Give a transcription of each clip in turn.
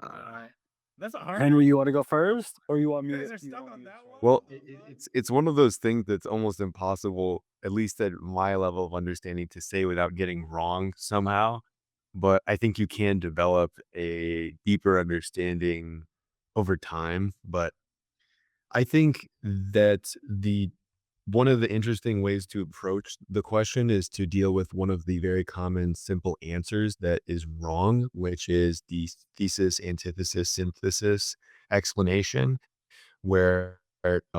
Alright. That's a hard Henry, you wanna go first, or You guys are you stuck want on me to that start? one? Well, it's one of those things that's almost impossible, at least at my level of understanding, to say without getting wrong somehow. But I think you can develop a deeper understanding over time. But I think that the one of the interesting ways to approach the question is to deal with one of the very common simple answers that is wrong, which is the thesis, antithesis, synthesis explanation, where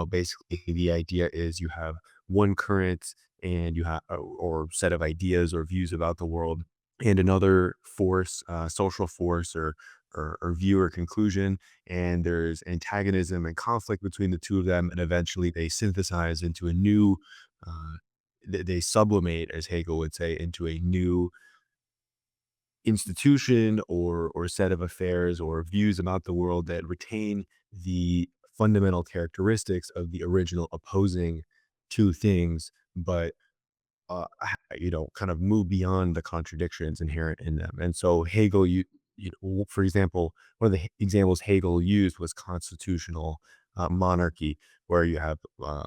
basically the idea is you have one current and you have or set of ideas or views about the world and another force, social force or view or conclusion, and there's antagonism and conflict between the two of them, and eventually they synthesize into a new uh, they sublimate, as Hegel would say, into a new institution or set of affairs or views about the world that retain the fundamental characteristics of the original opposing two things, but kind of move beyond the contradictions inherent in them. And so Hegel, for example, one of the examples Hegel used was constitutional monarchy, where you have uh,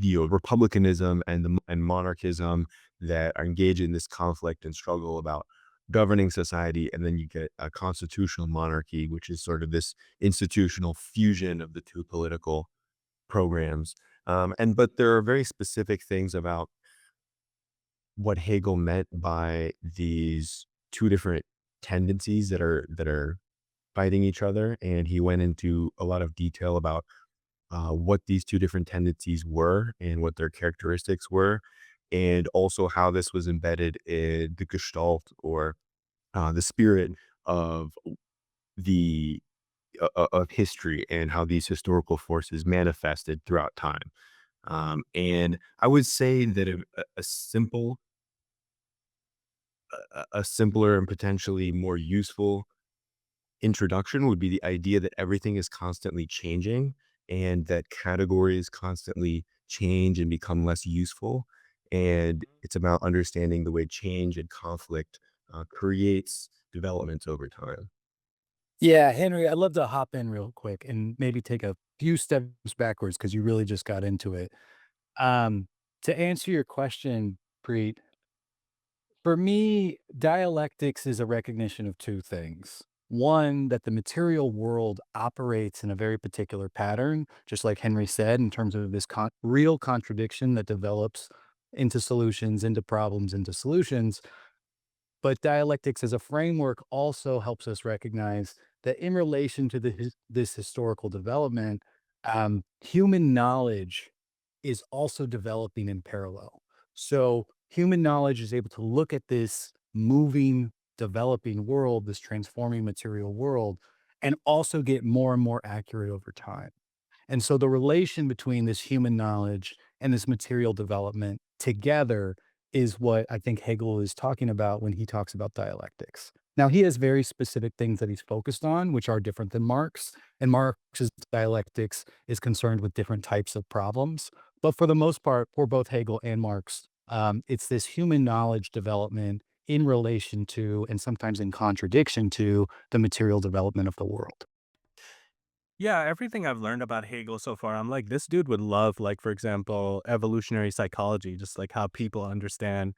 republicanism and monarchism that are engaged in this conflict and struggle about governing society, and then you get a constitutional monarchy, which is sort of this institutional fusion of the two political programs. But there are very specific things about what Hegel meant by these two different tendencies that are fighting each other, and he went into a lot of detail about what these two different tendencies were and what their characteristics were, and also how this was embedded in the gestalt or the spirit of the of history and how these historical forces manifested throughout time. And I would say that a simpler and potentially more useful introduction would be the idea that everything is constantly changing and that categories constantly change and become less useful. And it's about understanding the way change and conflict creates developments over time. Yeah, Henry, I'd love to hop in real quick and maybe take a few steps backwards because you really just got into it. Um, to answer your question, Preet, for me, dialectics is a recognition of two things. One, that the material world operates in a very particular pattern, just like Henry said, in terms of this real contradiction that develops into solutions, into problems, into solutions. But dialectics as a framework also helps us recognize that in relation to this historical development, human knowledge is also developing in parallel. So human knowledge is able to look at this moving, developing world, this transforming material world, and also get more and more accurate over time. And so the relation between this human knowledge and this material development together is what I think Hegel is talking about when he talks about dialectics. Now, he has very specific things that he's focused on, which are different than Marx. And Marx's dialectics is concerned with different types of problems. But for the most part, for both Hegel and Marx, it's this human knowledge development in relation to, and sometimes in contradiction to, the material development of the world. Yeah, everything I've learned about Hegel so far, I'm like, this dude would love, like, for example, evolutionary psychology, just like how people understand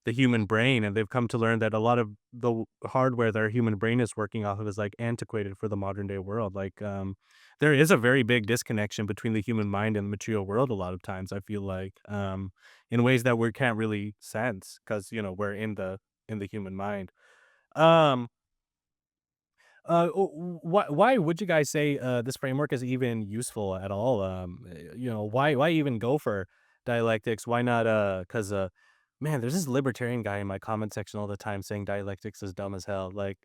the human brain. And they've come to learn that a lot of the hardware that our human brain is working off of is like antiquated for the modern day world. Like, there is a very big disconnection between the human mind and the material world a lot of times, I feel like, in ways that we can't really sense because, we're in the human mind. Um, why would you guys say this framework is even useful at all? Why even go for dialectics? Why not? Because man, there's this libertarian guy in my comment section all the time saying dialectics is dumb as hell. Like,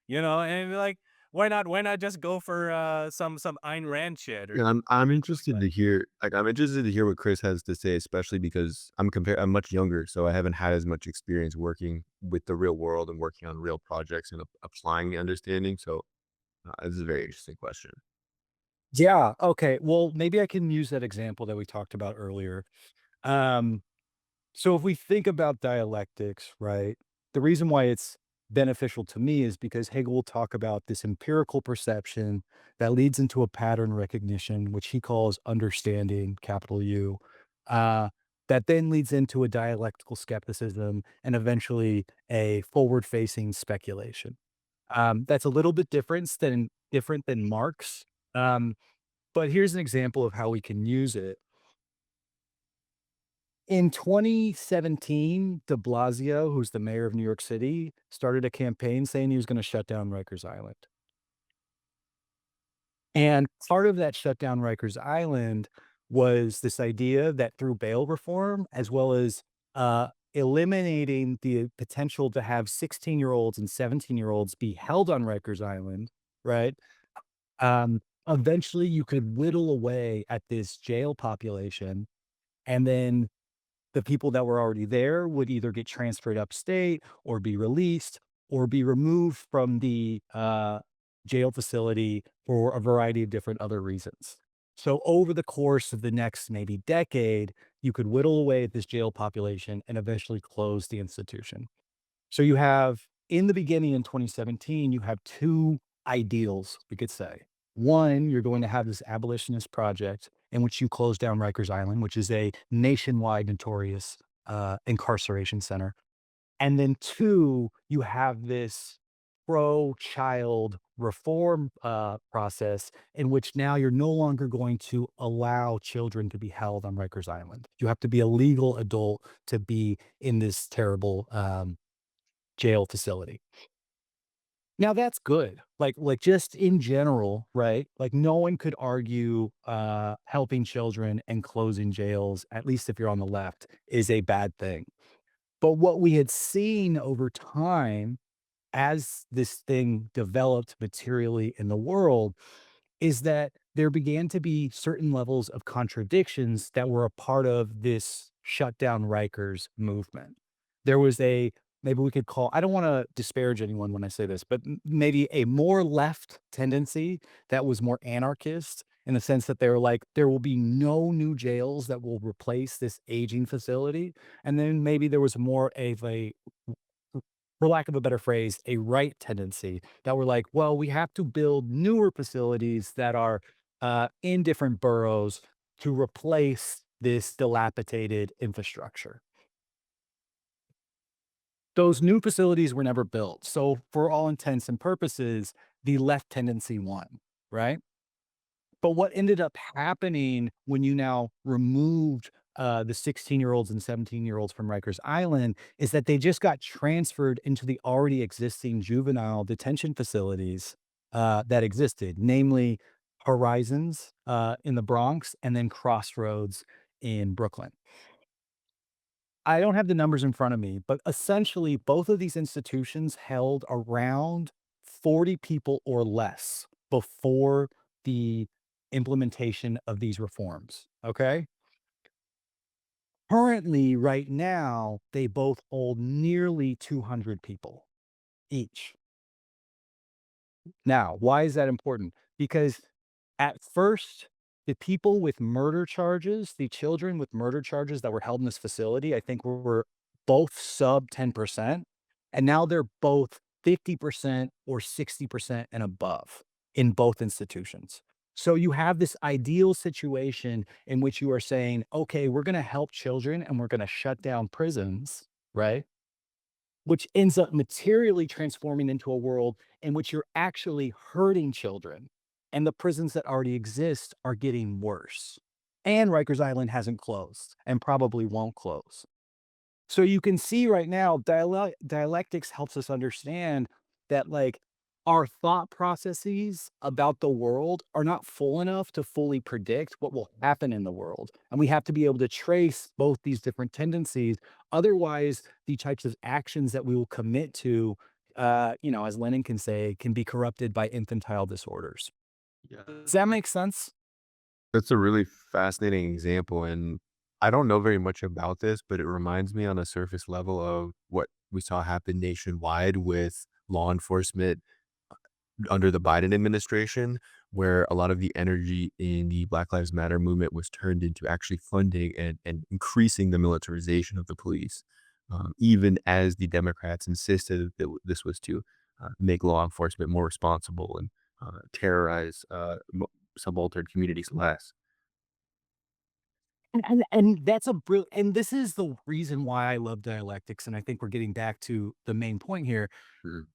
and like, why not just go for some Ayn Rand shit or Yeah, I'm interested like to hear I'm interested to hear what Chris has to say, especially because I'm much younger, so I haven't had as much experience working with the real world and working on real projects and applying the understanding. So this is a very interesting question. Yeah. Okay. Well, maybe I can use that example that we talked about earlier. Um, so if we think about dialectics, right, the reason why it's beneficial to me is because Hegel will talk about this empirical perception that leads into a pattern recognition, which he calls understanding, capital U, uh, that then leads into a dialectical skepticism and eventually a forward-facing speculation. That's a little bit different than Marx. Um, but here's an example of how we can use it. In 2017, de Blasio, who's the mayor of New York City, started a campaign saying he was going to shut down Rikers Island. And part of that shut down Rikers Island was this idea that through bail reform, as well as eliminating the potential to have 16-year-olds and 17-year-olds be held on Rikers Island, right? Eventually you could whittle away at this jail population, and then the people that were already there would either get transferred upstate or be released or be removed from the jail facility for a variety of different other reasons. So over the course of the next maybe decade, you could whittle away at this jail population and eventually close the institution. So you have in the beginning in 2017, you have two ideals, we could say. One, you're going to have this abolitionist project in which you close down Rikers Island, which is a nationwide notorious incarceration center. And then two, you have this pro-child reform process in which now you're no longer going to allow children to be held on Rikers Island. You have to be a legal adult to be in this terrible jail facility. Now that's good. Like just in general, right? Like no one could argue helping children and closing jails, at least if you're on the left, is a bad thing. But what we had seen over time as this thing developed materially in the world is that there began to be certain levels of contradictions that were a part of this shutdown Rikers movement. There was a maybe we could call I don't want to disparage anyone when I say this, but maybe a more left tendency that was more anarchist in the sense that they were like, there will be no new jails that will replace this aging facility. And then maybe there was more of a for lack of a better phrase, a right tendency that were like, well, we have to build newer facilities that are in different boroughs to replace this dilapidated infrastructure. Those new facilities were never built. So, for all intents and purposes, the left tendency won, right? But what ended up happening when you now removed the 16-year-olds and 17-year-olds from Rikers Island is that they just got transferred into the already existing juvenile detention facilities that existed, namely Horizons in the Bronx and then Crossroads in Brooklyn. I don't have the numbers in front of me, but essentially both of these institutions held around 40 people or less before the implementation of these reforms. Okay. Currently, right now, they both hold nearly 200 people each. Now, why is that important? Because at first, the people with murder charges, the children with murder charges that were held in this facility, I think were both sub 10%. And now they're both 50% or 60% and above in both institutions. So you have this ideal situation in which you are saying, okay, we're going to help children and we're going to shut down prisons, right? Which ends up materially transforming into a world in which you're actually hurting children, and the prisons that already exist are getting worse. And Rikers Island hasn't closed and probably won't close. So you can see right now, dialectics helps us understand that like our thought processes about the world are not full enough to fully predict what will happen in the world. And we have to be able to trace both these different tendencies. Otherwise, the types of actions that we will commit to, as Lenin can say, can be corrupted by infantile disorders. Yeah. Does that make sense? That's a really fascinating example, and I don't know very much about this, but it reminds me on a surface level of what we saw happen nationwide with law enforcement under the Biden administration, where a lot of the energy in the Black Lives Matter movement was turned into actually funding and increasing the militarization of the police. even as the Democrats insisted that this was to make law enforcement more responsible and terrorize subaltern communities less. And that's a brill and this is the reason why I love dialectics, and I think we're getting back to the main point here, Mhm.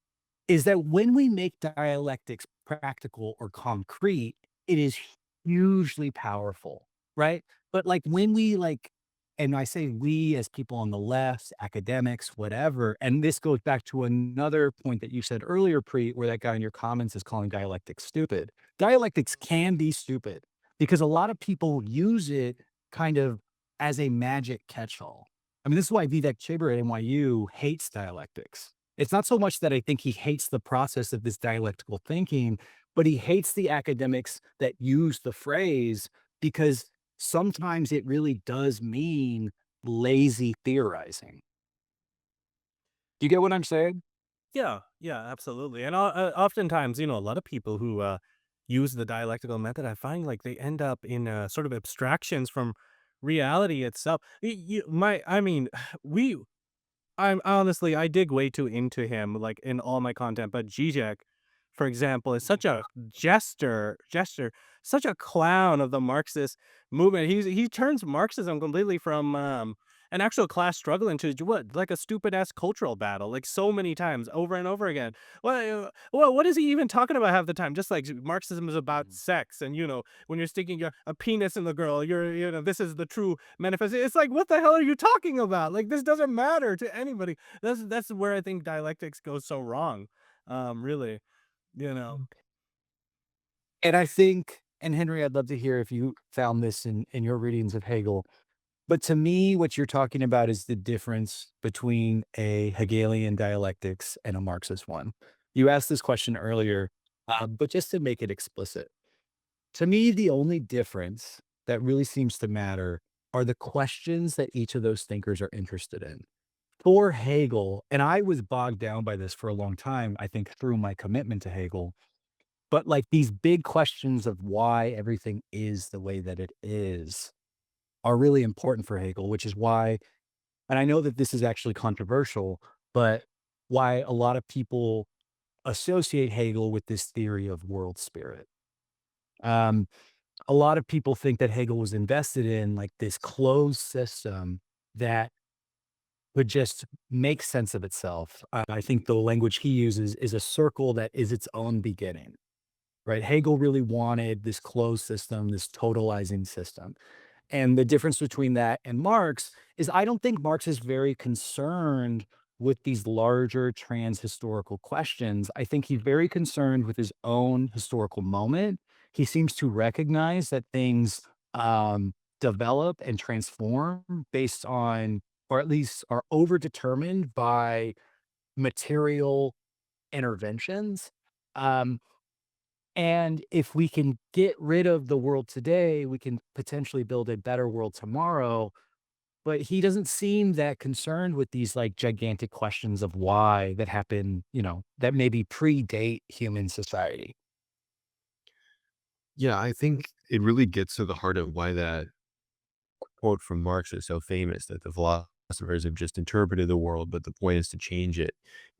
is that when we make dialectics practical or concrete, it is hugely powerful, right? But like when we like, and I say we as people on the left, academics, whatever, and this goes back to another point that you said earlier, Preet, where that guy in your comments is calling dialectics stupid. Dialectics can be stupid because a lot of people use it kind of as a magic catch-all. I mean, this is why Vivek Chibber at NYU hates dialectics. It's not so much that I think he hates the process of this dialectical thinking, but he hates the academics that use the phrase because sometimes it really does mean lazy theorizing. Do you get what I'm saying? Yeah, yeah, absolutely. And oftentimes, a lot of people who use the dialectical method, I find like they end up in sort of abstractions from reality itself. I mean, we I'm honestly, I dig way too into him, like, in all my content, but Zizek, for example, is such a such a clown of the Marxist movement. He turns Marxism completely from, an actual class struggle into what? Like a stupid ass cultural battle, like so many times over and over again. What is he even talking about half the time? Just like Marxism is about Mhm. sex and, when you're sticking a penis in the girl, this is the true manifest. It's like, what the hell are you talking about? Like, this doesn't matter to anybody. That's where I think dialectics goes so wrong. Really, you know. And I think, and Henry, I'd love to hear if you found this in your readings of Hegel. But to me, what you're talking about is the difference between a Hegelian dialectics and a Marxist one. You asked this question earlier, but just to make it explicit, to me, the only difference that really seems to matter are the questions that each of those thinkers are interested in. For Hegel, and I was bogged down by this for a long time, I think through my commitment to Hegel, but like these big questions of why everything is the way that it is are really important for Hegel, which is why, and I know that this is actually controversial, but why a lot of people associate Hegel with this theory of world spirit. Um, a lot of people think that Hegel was invested in like this closed system that would just make sense of itself. I think the language he uses is a circle that is its own beginning, right? Hegel really wanted this closed system, this totalizing system. And the difference between that and Marx is I don't think Marx is very concerned with these larger trans-historical questions. I think he's very concerned with his own historical moment. He seems to recognize that things develop and transform based on, or at least are overdetermined by material interventions. Um, and if we can get rid of the world today, we can potentially build a better world tomorrow. But he doesn't seem that concerned with these like gigantic questions of why that happen, that maybe predate human society. Yeah, I think it really gets to the heart of why that quote from Marx is so famous that the philosophers have just interpreted the world, but the point is to change it.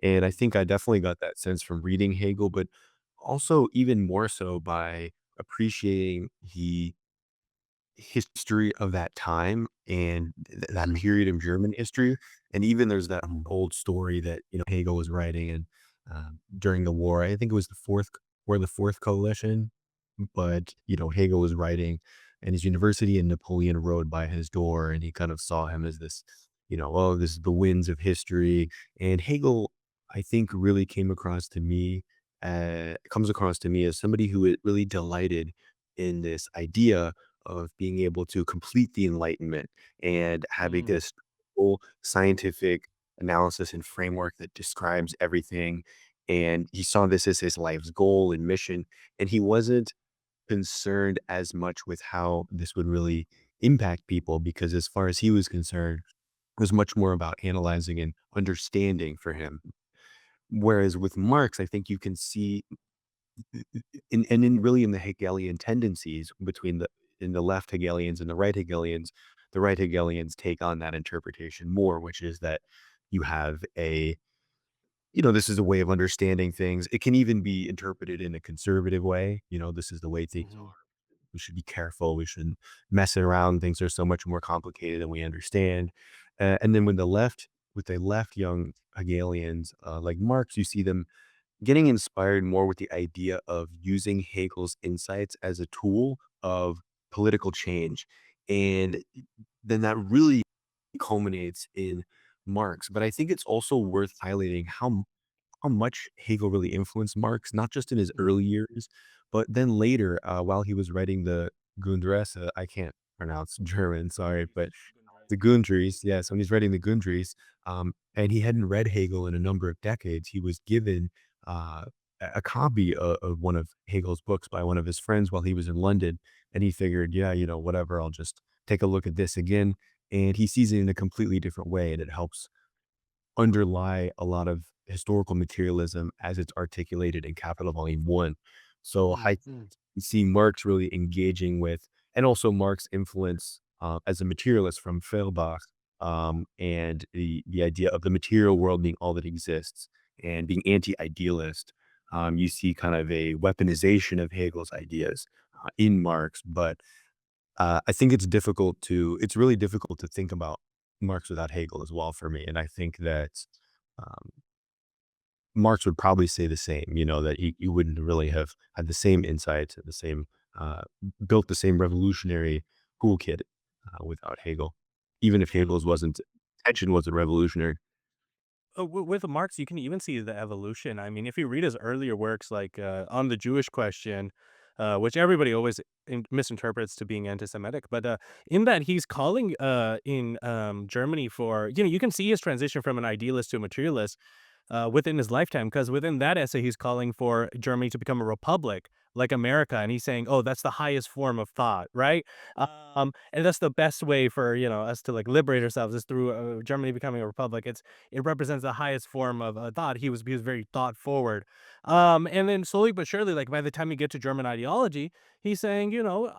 And I think I definitely got that sense from reading Hegel, but also even more so by appreciating the history of that time and that period of German history. And even there's that old story that, Hegel was writing and during the war, I think it was the fourth coalition, but, Hegel was writing in his university and Napoleon rode by his door and he kind of saw him as this, oh, this is the winds of history. And Hegel, I think really comes across to me as somebody who really delighted in this idea of being able to complete the Enlightenment and having Mm, this full scientific analysis and framework that describes everything. And he saw this as his life's goal and mission. And he wasn't concerned as much with how this would really impact people because, as far as he was concerned, it was much more about analyzing and understanding for him. Whereas with Marx, I think you can see in really in the Hegelian tendencies between the left Hegelians and the right Hegelians, the right Hegelians take on that interpretation more, which is that you have a this is a way of understanding things. It can even be interpreted in a conservative way. This is the way things Mhm. are. We should be careful. We shouldn't mess it around. Things are so much more complicated than we understand. And then with the left young Hegelians like Marx, you see them getting inspired more with the idea of using Hegel's insights as a tool of political change. And then that really culminates in Marx. But I think it's also worth highlighting how much Hegel really influenced Marx, not just in his Mhm. early years, but then later, while he was writing the Grundrisse. I can't pronounce German, sorry, but the Grundrisse, yes, when he's writing the Grundrisse, and he hadn't read Hegel in a number of decades, he was given a copy of one of Hegel's books by one of his friends while he was in London, and he figured, yeah, whatever, I'll just take a look at this again, and he sees it in a completely different way, and it helps underlie a lot of historical materialism as it's articulated in Capital Volume 1. So I Mhm. see Marx really engaging with and also Marx's influence, as a materialist from Feuerbach, and the idea of the material world being all that exists and being anti-idealist. You see kind of a weaponization of Hegel's ideas, in Marx, but I think it's really difficult to think about Marx without Hegel as well for me, and I think that, um, Marx would probably say the same, that he wouldn't really have had the same insights and the same, uh, built the same revolutionary toolkit, without Hegel, even if Mm. Hegel's wasn't intention wasn't revolutionary. With Marx, you can even see the evolution. I mean, if you read his earlier works, like on the Jewish question, which everybody always misinterprets to being anti-Semitic, but in that he's calling in Germany for, you can see his transition from an idealist to a materialist within his lifetime. Because within that essay, he's calling for Germany to become a republic like America, and he's saying, "Oh, that's the highest form of thought, right? And that's the best way for us to like liberate ourselves is through Germany becoming a republic. It represents the highest form of thought. He was very thought forward, and then slowly but surely, like by the time you get to German ideology, he's saying,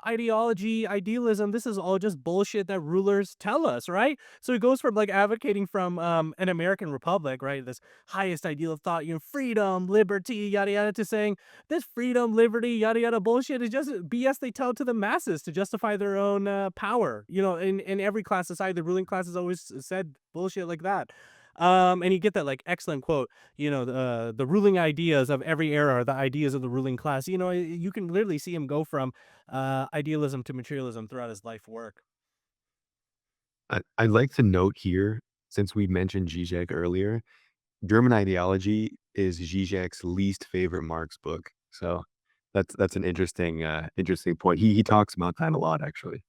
ideology, idealism, this is all just bullshit that rulers tell us, right? So he goes from like advocating from an American republic, right? This highest ideal of thought, freedom, liberty, yada yada, to saying this freedom, liberty, yada yada bullshit is just BS they tell to the masses to justify their own power. In every class society, the ruling class has always said bullshit like that. And you get that like excellent quote, the ruling ideas of every era are the ideas of the ruling class. You can literally see him go from idealism to materialism throughout his life work. I'd like to note here, since we mentioned Zizek earlier, German Ideology is Zizek's least favorite Marx book, so that's an interesting point. He talks about that a lot, actually.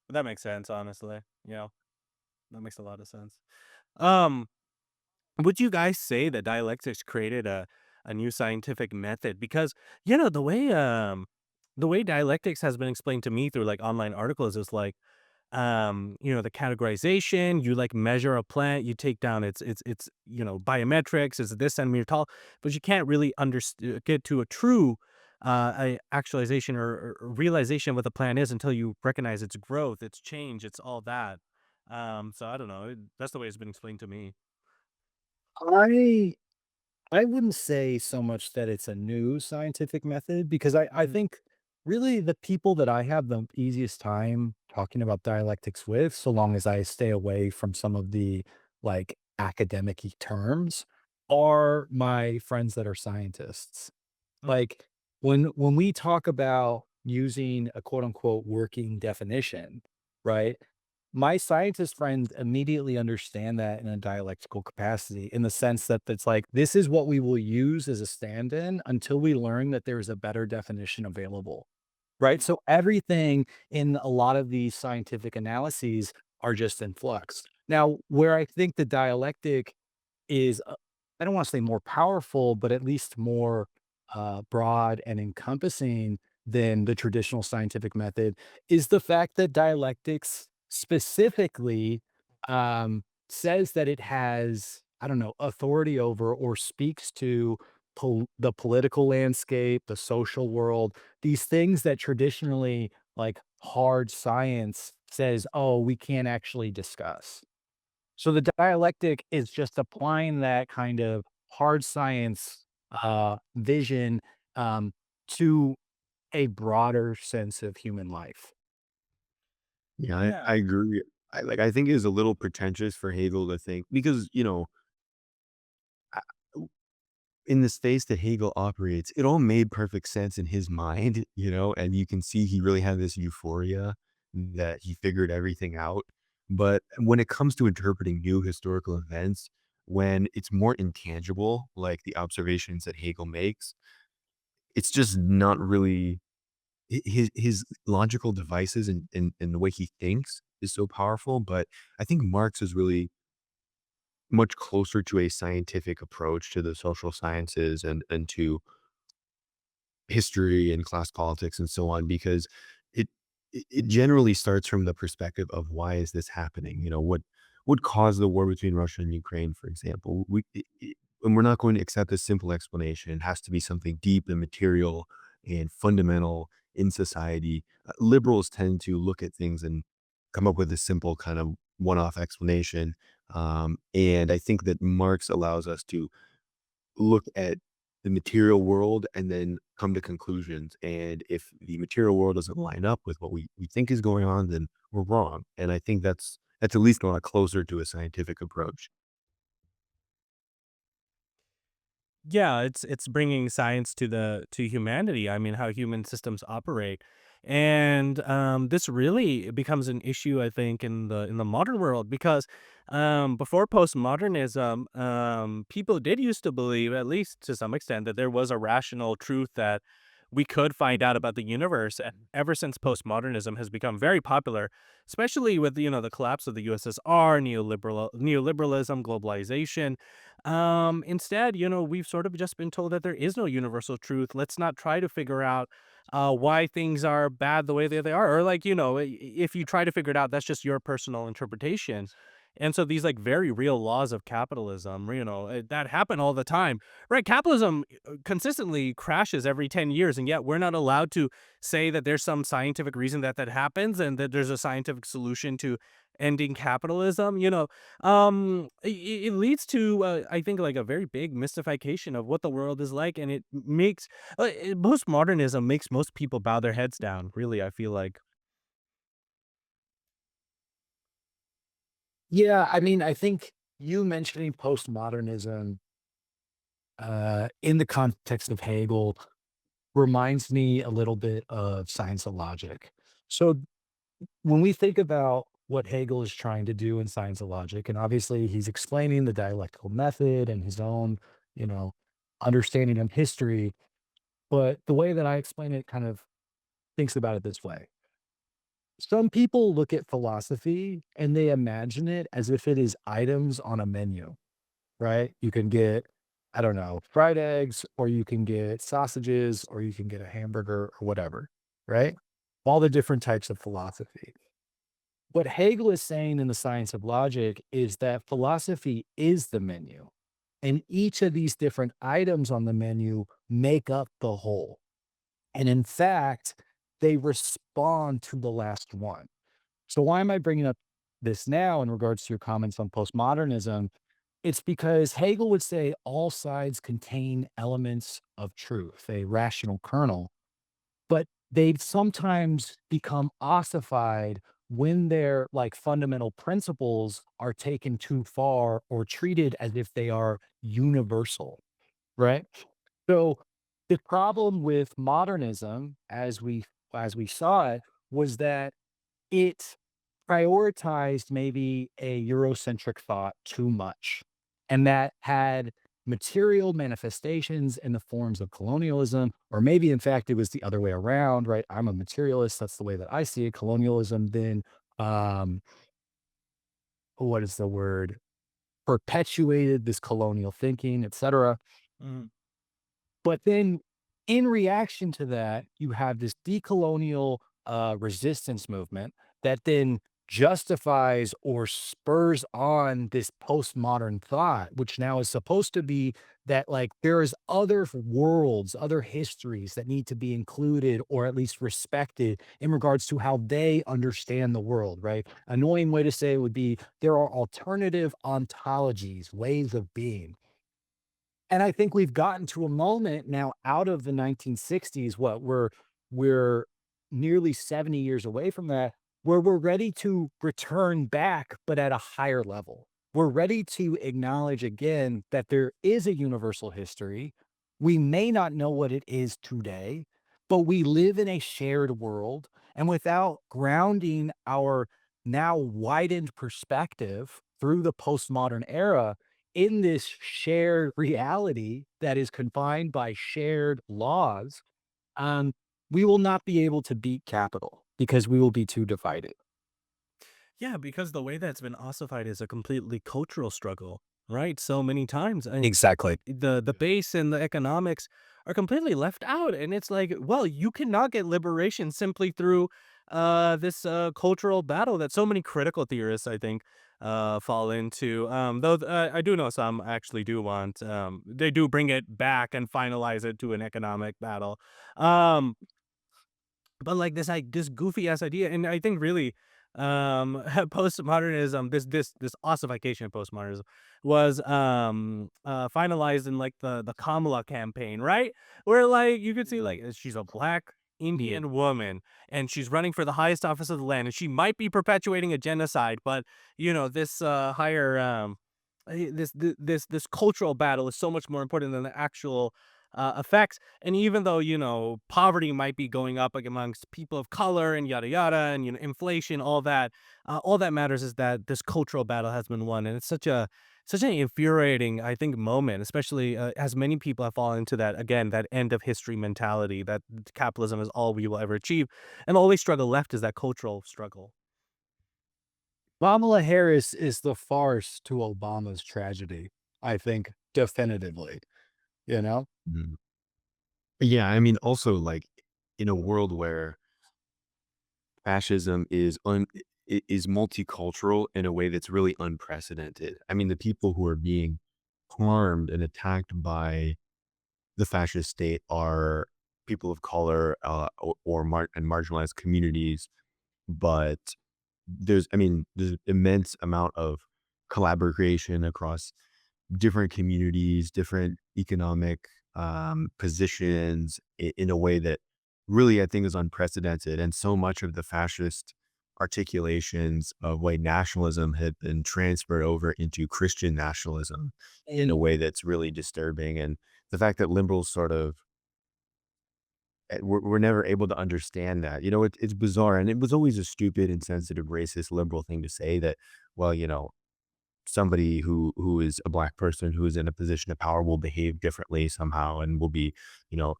That makes sense, honestly. That makes a lot of sense. Um, would you guys say that dialectics created a new scientific method? Because the way dialectics has been explained to me through like online articles is like the categorization, you like measure a plant, you take down its biometrics, is this centimeter tall, but you can't really get to a true actualization or realization of what the plant is until you recognize its growth, its change, it's all that. So I don't know. That's the way it's been explained to me. I I wouldn't say so much that it's a new scientific method because I Mm, think really the people that I have the easiest time talking about dialectics with, so long as I stay away from some of the like academic terms, are my friends that are scientists. mm, Like, when we talk about using a quote unquote "working definition," right? My scientist friends immediately understand that in a dialectical capacity, in the sense that it's like, this is what we will use as a stand-in until we learn that there is a better definition available, right? So everything in a lot of these scientific analyses are just in flux. Now, where I think the dialectic is, I don't wanna say more powerful, but at least more, broad and encompassing than the traditional scientific method, is the fact that dialectics specifically, says that it has, I don't know, authority over or speaks to the political landscape, the social world, these things that traditionally, like, hard science says, "Oh, we can't actually discuss." So the dialectic is just applying that kind of hard science vision um, to a broader sense of human life. Yeah, I Yeah. agree. I think it's a little pretentious for Hegel to think because, I in the space that Hegel operates, it all made perfect sense in his mind, and you can see he really had this euphoria that he figured everything out. But when it comes to interpreting new historical events, when it's more intangible, like the observations that Hegel makes, it's just not really his logical devices and the way he thinks is so powerful. But I think Marx is really much closer to a scientific approach to the social sciences and to history and class politics and so on, because it it generally starts from the perspective of why is this happening? What caused the war between Russia and Ukraine, for example? And we're not going to accept a simple explanation. It has to be something deep and material and fundamental in society. Liberals tend to look at things and come up with a simple kind of one-off explanation. And I think that Marx allows us to look at the material world and then come to conclusions. And if the material world doesn't line up with what we think is going on, then we're wrong. And I think that's at least a lot closer to a scientific approach. Yeah, it's bringing science to humanity. I mean, how human systems operate, and this really becomes an issue, I think, in the modern world because before postmodernism, people did used to believe, at least to some extent, that there was a rational truth that we could find out about the universe. And ever since postmodernism has become very popular, especially with the collapse of the USSR, neoliberalism, globalization. Instead, we've sort of just been told that there is no universal truth. Let's not try to figure out why things are bad the way that they are. Or, like, if you try to figure it out, that's just your personal interpretation. And so these like very real laws of capitalism, that happen all the time, right? Capitalism consistently crashes every 10 years, and yet we're not allowed to say that there's some scientific reason that that happens and that there's a scientific solution to ending capitalism. It leads to I think, like, a very big mystification of what the world is like, and it makes postmodernism makes most people bow their heads down, really, I feel like. Yeah, I mean, I think you mentioning postmodernism in the context of Hegel reminds me a little bit of science of logic. So when we think about what Hegel is trying to do in science of logic, and obviously he's explaining the dialectical method and his own, you know, understanding of history, but the way that I explain it kind of thinks about it this way. Some people look at philosophy and they imagine it as if it is items on a menu, right? You can get, I don't know, fried eggs, or you can get sausages, or you can get a hamburger or whatever, right? All the different types of philosophy. What Hegel is saying in the science of logic is that philosophy is the menu, and each of these different items on the menu make up the whole. And in fact, they respond to the last one. So, why am I bringing up this now in regards to your comments on postmodernism? It's because Hegel would say all sides contain elements of truth, a rational kernel, but they sometimes become ossified when their like fundamental principles are taken too far or treated as if they are universal, right? So the problem with modernism as we saw it was that it prioritized maybe a Eurocentric thought too much, and that had material manifestations in the forms of colonialism, or maybe in fact it was the other way around, right? I'm a materialist. That's the way that I see it. Colonialism then, um, what is the word? Perpetuated this colonial thinking, etc. Mhm. But then in reaction to that, you have this decolonial resistance movement that then justifies or spurs on this postmodern thought, which now is supposed to be that like there is other worlds, other histories that need to be included or at least respected in regards to how they understand the world, right? Annoying way to say it would be there are alternative ontologies, ways of being. And I think we've gotten to a moment now out of the 1960s, what we're nearly 70 years away from that, where we're ready to return back, but at a higher level. We're ready to acknowledge again that there is a universal history. We may not know what it is today, but we live in a shared world. And without grounding our now widened perspective through the postmodern era, in this shared reality that is confined by shared laws, um, we will not be able to beat capital because we will be too divided. Yeah, because the way that's been ossified is a completely cultural struggle, right? So many times, and Exactly. the base and the economics are completely left out, and it's like, well, you cannot get liberation simply through this cultural battle that so many critical theorists, I think, fall into. Though I do know some actually do want, they do bring it back and finalize it to an economic battle. Um, but like this goofy ass idea, and I think really, postmodernism, this ossification of postmodernism was finalized in like the Kamala campaign, right? Where like you could see like she's a black Yeah. Indian woman and she's running for the highest office of the land and she might be perpetuating a genocide, but this higher this cultural battle is so much more important than the actual effects. And even though, poverty might be going up like amongst people of color and yada yada, and inflation, all that matters is that this cultural battle has been won. And it's such an infuriating, I think, moment, especially as many people have fallen into that, again, that end of history mentality that capitalism is all we will ever achieve. And the only struggle left is that cultural struggle. Kamala Harris is the farce to Obama's tragedy, I think, definitively, you know? Mhm. Yeah, I mean, also, like, in a world where fascism is multicultural in a way that's really unprecedented. I mean, the people who are being harmed and attacked by the fascist state are people of color, and marginalized communities, but I mean, there's immense amount of collaboration across different communities, different economic positions in a way that really I think is unprecedented. And so much of the fascist articulations of white nationalism had been transferred over into Christian nationalism in a way that's really disturbing. And the fact that liberals sort of we're never able to understand that. It's bizarre. And it was always a stupid, insensitive, racist, liberal thing to say that, well, somebody who is a black person who is in a position of power will behave differently somehow and you know,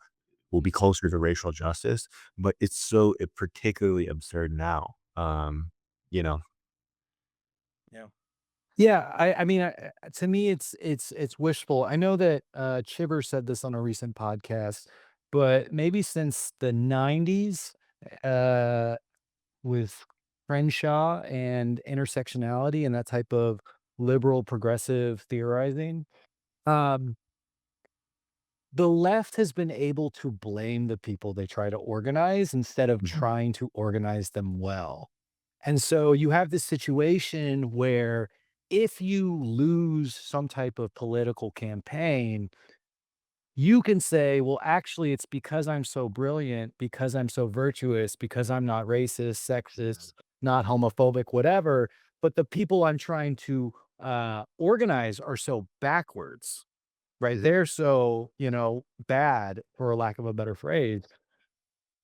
will be closer to racial justice. But it's particularly absurd now. You know, Yeah. Yeah, I mean, to me, it's wishful. I know that Chibber said this on a recent podcast, but maybe since the '90s, uh, with Crenshaw and intersectionality and that type of liberal progressive theorizing, um, the left has been able to blame the people they try to organize instead of Mhm. trying to organize them well. And so you have this situation where if you lose some type of political campaign, you can say, well, actually, it's because I'm so brilliant, because I'm so virtuous, because I'm not racist, sexist, not homophobic, whatever. But the people I'm trying to organize are so backwards, right? They're so, bad, for a lack of a better phrase,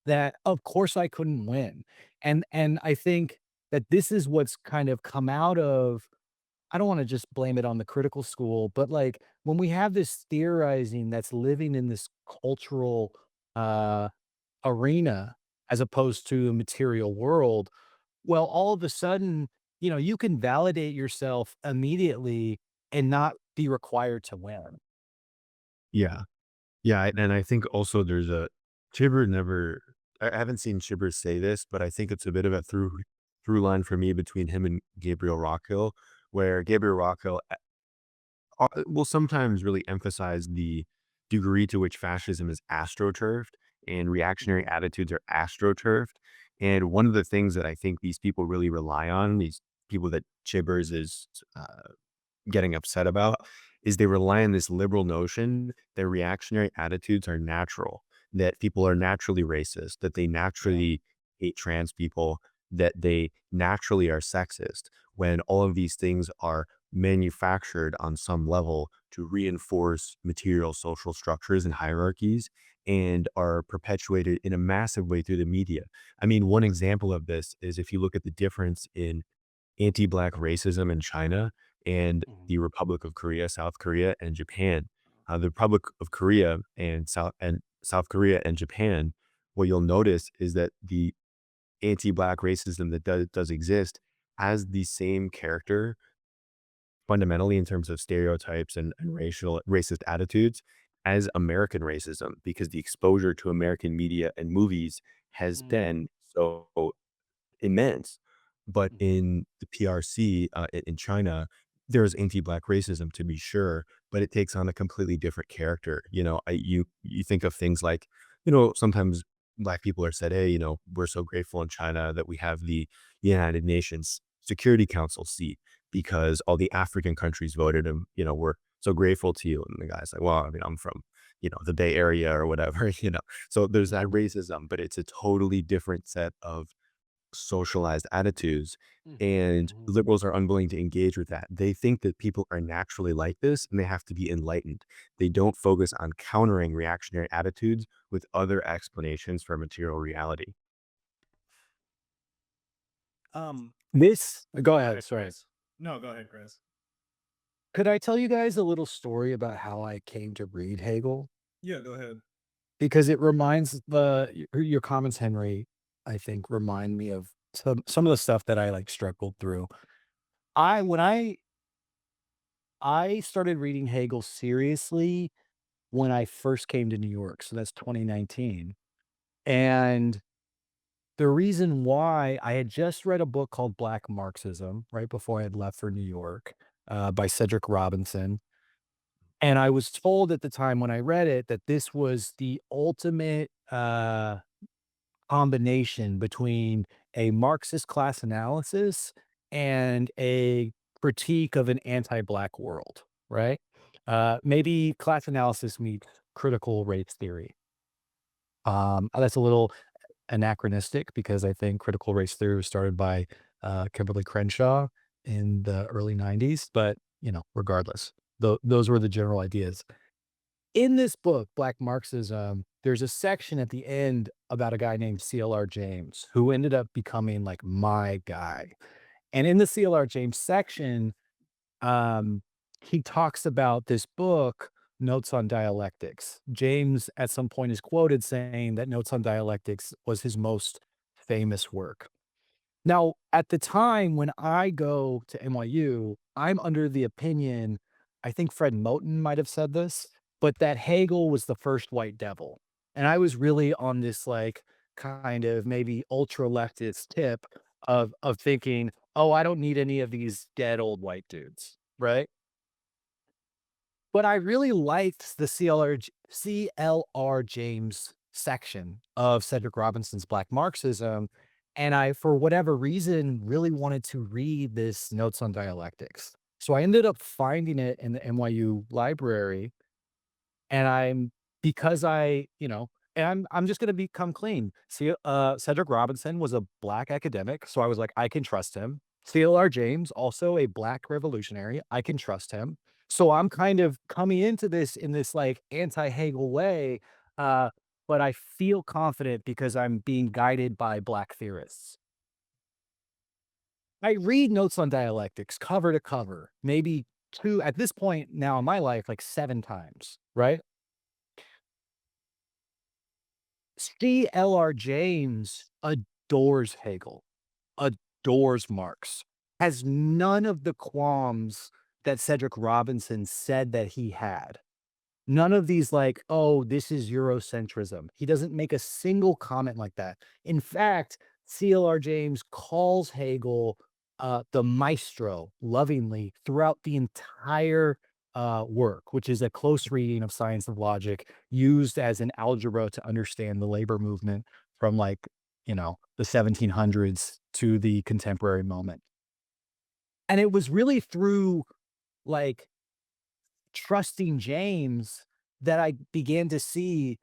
that of course I couldn't win. And I think that this is what's kind of come out of, I don't wanna just blame it on the critical school, but, like, when we have this theorizing that's living in this cultural, uh, arena as opposed to the material world, well, all of a sudden, you can validate yourself immediately and not be required to win. Yeah. Yeah. And I think also Chibber never, I haven't seen Chibber say this, but I think it's a bit of a through. through line for me between him and Gabriel Rockhill, where Gabriel Rockhill will sometimes really emphasize the degree to which fascism is astroturfed and reactionary Mhm. attitudes are astroturfed. And one of the things that I think these people really rely on, these people that Chibbers is getting upset about, is they rely on this liberal notion that reactionary attitudes are natural, that people are naturally racist, that they Yeah. naturally hate trans people, that they naturally are sexist, when all of these things are manufactured on some level to reinforce material social structures and hierarchies and are perpetuated in a massive way through the media. I mean, one example of this is if you look at the difference in anti-black racism in China and Mhm. the Republic of Korea, South Korea, and Japan. The Republic of Korea and South Korea and Japan, what you'll notice is that the anti-black racism that does exist has the same character fundamentally in terms of stereotypes and racial racist attitudes as American racism, because the exposure to American media and movies has Mm. been so immense. But Mhm. in the PRC, in China, there's anti-black racism to be sure, but it takes on a completely different character. You think of things like, sometimes black people are said, "Hey, we're so grateful in China that we have the United Nations Security Council seat because all the African countries voted him. We're so grateful to you." And the guy's like, "Well, I mean, I'm from, the Bay Area or whatever." So there's that Mhm. racism, but it's a totally different set of socialized attitudes, Mhm. and Mhm. liberals are unwilling to engage with that. They think that people are naturally like this and they have to be enlightened. They don't focus on countering reactionary attitudes with other explanations for material reality. Um, This go Go ahead, ahead, sorry. Chris. No, go ahead, Chris. Could I tell you guys a little story about how I came to read Hegel? Yeah, go ahead. Because it reminds your comments, Henry, I think, remind me of some of the stuff that I, like, struggled through. When I started reading Hegel seriously when I first came to New York, so that's 2019, and the reason why I had just read a book called Black Marxism right before I had left for New York, by Cedric Robinson, and I was told at the time when I read it that this was the ultimate, combination between a Marxist class analysis and a critique of an anti-Black world, right? Maybe class analysis meets critical race theory. That's a little anachronistic because I think critical race theory was started by Kimberly Crenshaw in the early 90s, but regardless, those were the general ideas. In this book, Black Marxism, there's a section at the end about a guy named CLR James who ended up becoming like my guy. And in the CLR James section, um, he talks about this book, Notes on Dialectics. James, at some point, is quoted saying that Notes on Dialectics was his most famous work. Now, at the time when I go to NYU, I'm under the opinion, I think Fred Moten might have said this, but that Hegel was the first white devil. And I was really on this like kind of maybe ultra leftist tip of thinking, oh, I don't need any of these dead old white dudes, right? But I really liked the CLR James section of Cedric Robinson's Black Marxism, and I, for whatever reason, really wanted to read this Notes on Dialectics. So I ended up finding it in the NYU library, and I'm because I, and I'm just gonna become clean. See, Cedric Robinson was a black academic, so I was like, I can trust him. CLR James, also a black revolutionary, I can trust him. So I'm kind of coming into this in this like anti-Hegel way, uh, but I feel confident because I'm being guided by black theorists. I read Notes on Dialectics cover to cover, maybe two at this point now in my life, like 7 times, right? CLR James adores Hegel, adores Marx, has none of the qualms that Cedric Robinson said that he had. None of these like, "Oh, this is Eurocentrism." He doesn't make a single comment like that. In fact, CLR James calls Hegel the maestro lovingly throughout the entire work, which is a close reading of Science of Logic used as an algebra to understand the labor movement from like, the 1700s to the contemporary moment. And it was really through like trusting James that I began to see,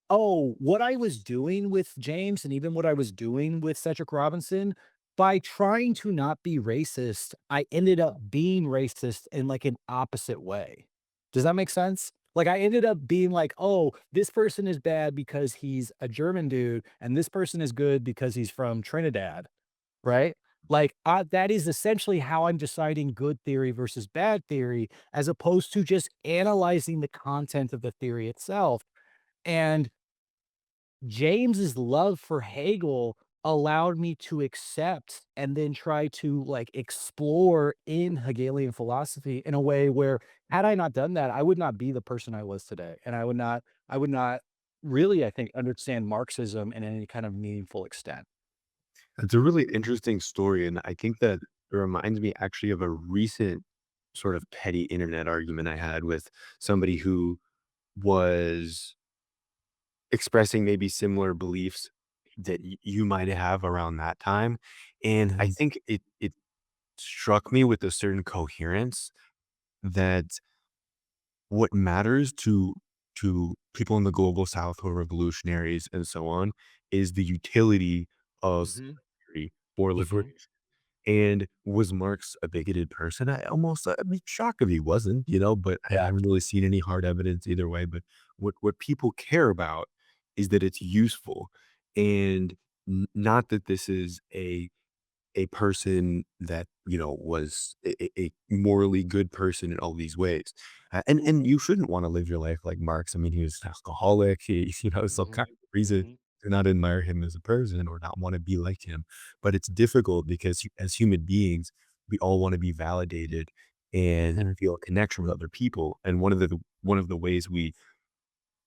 oh, what I was doing with James and even what I was doing with Cedric Robinson, by trying to not be racist, I ended up being racist in like an opposite way. Does that make sense? Like I ended up being like, oh, this person is bad because he's a German dude, and this person is good because he's from Trinidad. Right? Like, that is essentially how I'm deciding good theory versus bad theory, as opposed to just analyzing the content of the theory itself. And James's love for Hegel allowed me to accept and then try to like explore in Hegelian philosophy in a way where had I not done that, I would not be the person I was today. And I would not really, I think, understand Marxism in any kind of meaningful extent. It's a really interesting story, and I think that it reminds me actually of a recent sort of petty internet argument I had with somebody who was expressing maybe similar beliefs that you might have around that time. And I Mhm. think it struck me with a certain coherence that what matters to people in the global south who are revolutionaries and so on is the utility of Mhm. slavery for Mhm. liberation. And was Marx a bigoted person? I'd be shocked if he wasn't, but I Yeah. haven't really seen any hard evidence either way. But what people care about is that it's useful, and not that this is a person that, was a morally good person in all these ways. And you shouldn't wanna live your life like Marx. I mean, he was an alcoholic. He, some Mhm. kind of reason Mhm. to not admire him as a person or not wanna be like him. But it's difficult because as human beings, we all wanna be validated and feel a connection with other people. And one of the ways we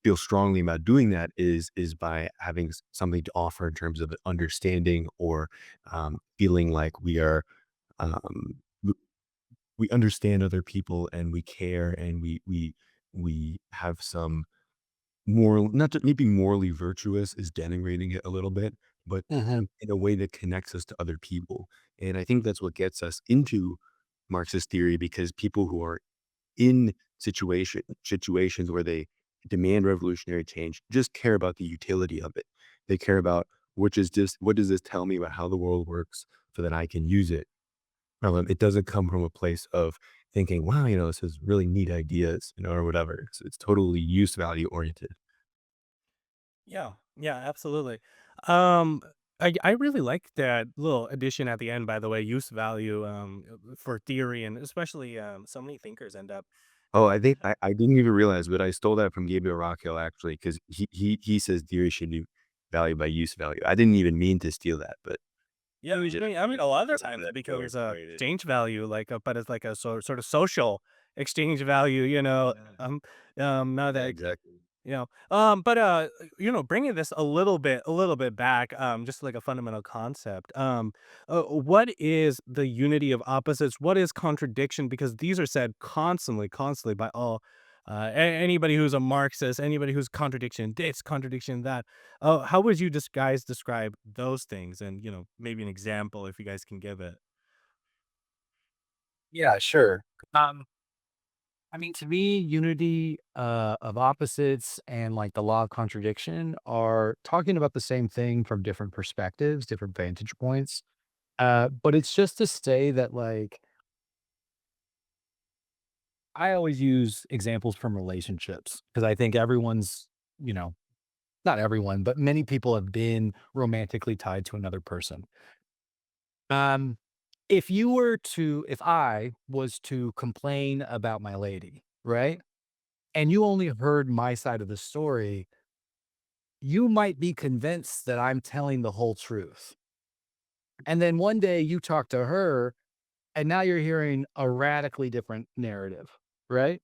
feel strongly about doing that is by having something to offer in terms of understanding or feeling like um, w- we understand other people and we care and we have some moral, not to, maybe morally virtuous is denigrating it a little bit, but Mhm. in a way that connects us to other people. And I think that's what gets us into Marxist theory, because people who are in situations where they demand revolutionary change just care about the utility of it. They care about what does this tell me about how the world works so that I can use it. It doesn't come from a place of thinking, wow, this is really neat ideas, or whatever. It's totally use value oriented. Yeah, yeah, absolutely. Um, I really like that little addition at the end, by the way, use value for theory, and especially so many thinkers end up. Oh, I think I didn't even realize, but I stole that from Gabriel Rockhill actually, because he says theory should be valued by use value. I didn't even mean to steal that, but Yeah, I mean, a lot of the times it becomes a exchange value, like, but it's like a sort of social exchange value, yeah, now yeah, that exactly. but bringing this a little bit back, just like a fundamental concept. What is the unity of opposites? What is contradiction? Because these are said constantly by all, anybody who's a Marxist, anybody who's contradiction this, contradiction that. How would you just guys describe those things? And maybe an example if you guys can give it. Yeah, sure. Um, I mean, to me, unity of opposites and like the law of contradiction are talking about the same thing from different perspectives, different vantage points. But it's just to say that, like, I always use examples from relationships because I think everyone's, you know, not everyone, but many people have been romantically tied to another person. Um, if I was to complain about my lady, right? And you only heard my side of the story, you might be convinced that I'm telling the whole truth. And then one day you talk to her and now you're hearing a radically different narrative, right?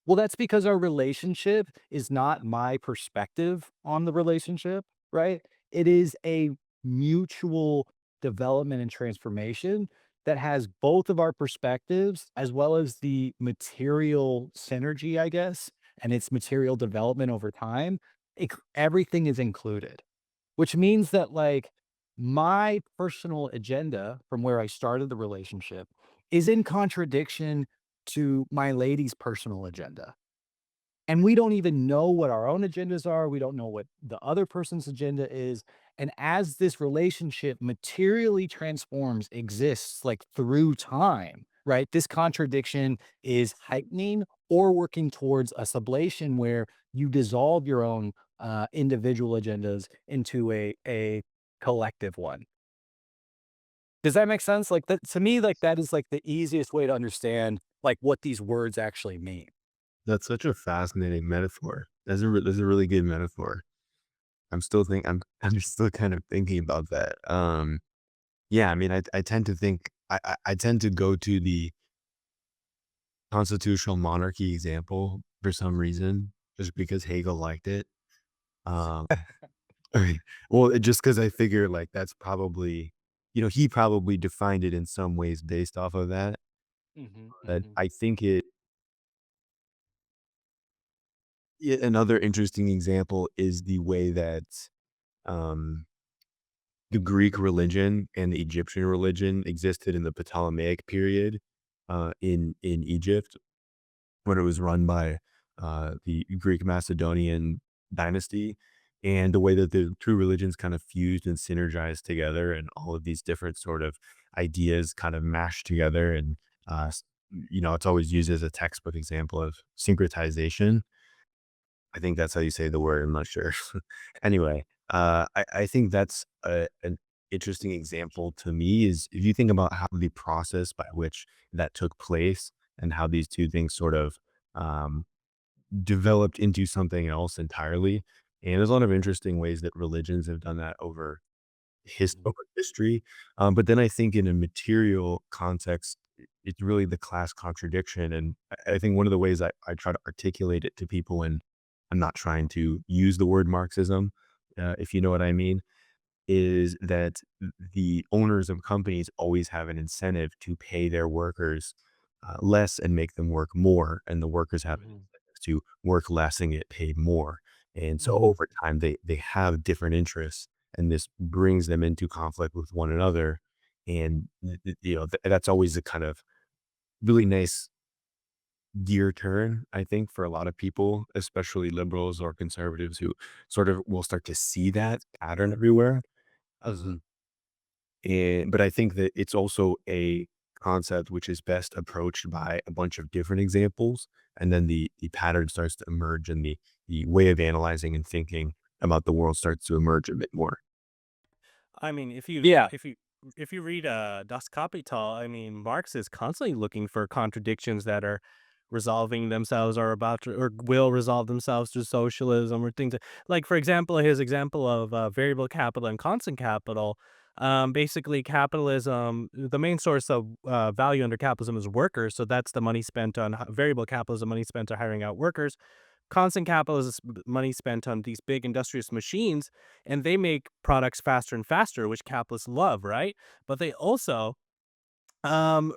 Well, that's because our relationship is not my perspective on the relationship, right? It is a mutual development and transformation that has both of our perspectives as well as the material synergy, I guess, and its material development over time. Everything is included, which means that like my personal agenda from where I started the relationship is in contradiction to my lady's personal agenda. And we don't even know what our own agendas are. We don't know what the other person's agenda is. And as this relationship materially transforms, exists like through time, right? This contradiction is heightening or working towards a sublation where you dissolve your own individual agendas into a collective one. Does that make sense? Like that to me, like that is like the easiest way to understand like what these words actually mean. That's such a fascinating metaphor. That's a really good metaphor. I'm just still kind of thinking about that. Yeah, I mean, I tend to think I tend to go to the constitutional monarchy example for some reason, just because Hegel liked it. Um, I mean, well, just because I figure like that's probably, he probably defined it in some ways based off of that. Mhm, But mhm, I think another interesting example is the way that um, the Greek religion and the Egyptian religion existed in the Ptolemaic period in Egypt when it was run by the Greek Macedonian dynasty, and the way that the two religions kind of fused and synergized together, and all of these different sort of ideas kind of mashed together. And it's always used as a textbook example of syncretization. I think that's how you say the word. I'm not sure. Anyway, I think that's an interesting example to me is if you think about how the process by which that took place and how these two things sort of um, developed into something else entirely. And there's a lot of interesting ways that religions have done that mhm, over history. But then I think in a material context, it's really the class contradiction. And I think one of the ways I try to articulate it to people, and I'm not trying to use the word Marxism, if you know what I mean, is that the owners of companies always have an incentive to pay their workers less and make them work more, and the workers have an mhm, incentive to work less and get paid more. And so mhm, over time, they have different interests, and this brings them into conflict with one another. And that's always a kind of really nice gear turn, I think, for a lot of people, especially liberals or conservatives who sort of will start to see that pattern everywhere. mhm. But I think that it's also a concept which is best approached by a bunch of different examples, and then the pattern starts to emerge, and the way of analyzing and thinking about the world starts to emerge a bit more. I mean, Yeah. if you read Das Kapital, I mean, Marx is constantly looking for contradictions that are resolving themselves or about to or will resolve themselves through socialism or things like, for example, his example of variable capital and constant capital. Basically, capitalism, the main source of value under capitalism is workers. So that's the money spent on variable capital is the money spent on hiring out workers. Constant capital is money spent on these big industrious machines, and they make products faster and faster, which capitalists love, right? But they also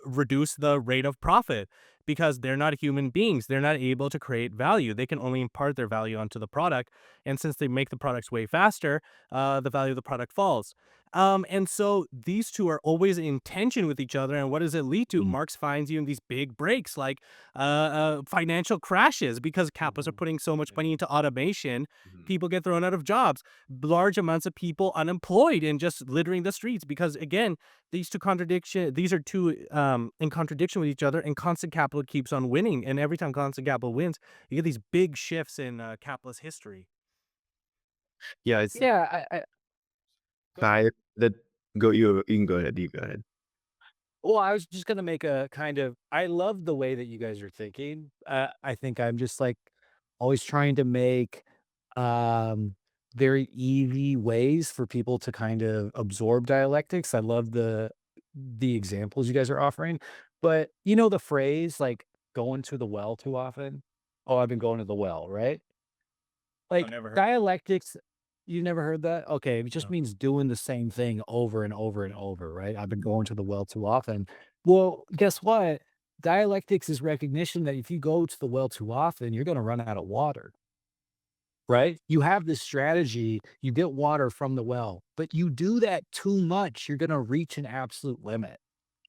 reduce the rate of profit because they're not human beings. They're not able to create value. They can only impart their value onto the product. And since they make the products way faster, the value of the product falls. And so these two are always in tension with each other. And what does it lead to? Mm, Marx finds you in these big breaks like financial crashes because capitalists are mhm, putting so much Yeah. money into automation. Mhm. People get thrown out of jobs, large amounts of people unemployed and just littering the streets because, again, these are two in contradiction with each other, and constant capital keeps on winning. And every time constant capital wins, you get these big shifts in capitalist history. Yeah, it's yeah, I go ahead. I that go you can go ahead. You go ahead. Well, I was just gonna make a kind of I love the way that you guys are thinking. I think I'm just like always trying to make um very easy ways for people to kind of absorb dialectics. I love the examples you guys are offering. But you know the phrase like going to the well too often? Oh, I've been going to the well, right? I've Like never heard. dialectics. You never heard that? Okay, it just No. means doing the same thing over and over and over, right? I've been going to the well too often. Well, guess what? Dialectics is recognition that if you go to the well too often, you're gonna run out of water, right? You have this strategy, you get water from the well, but you do that too much, you're gonna reach an absolute limit.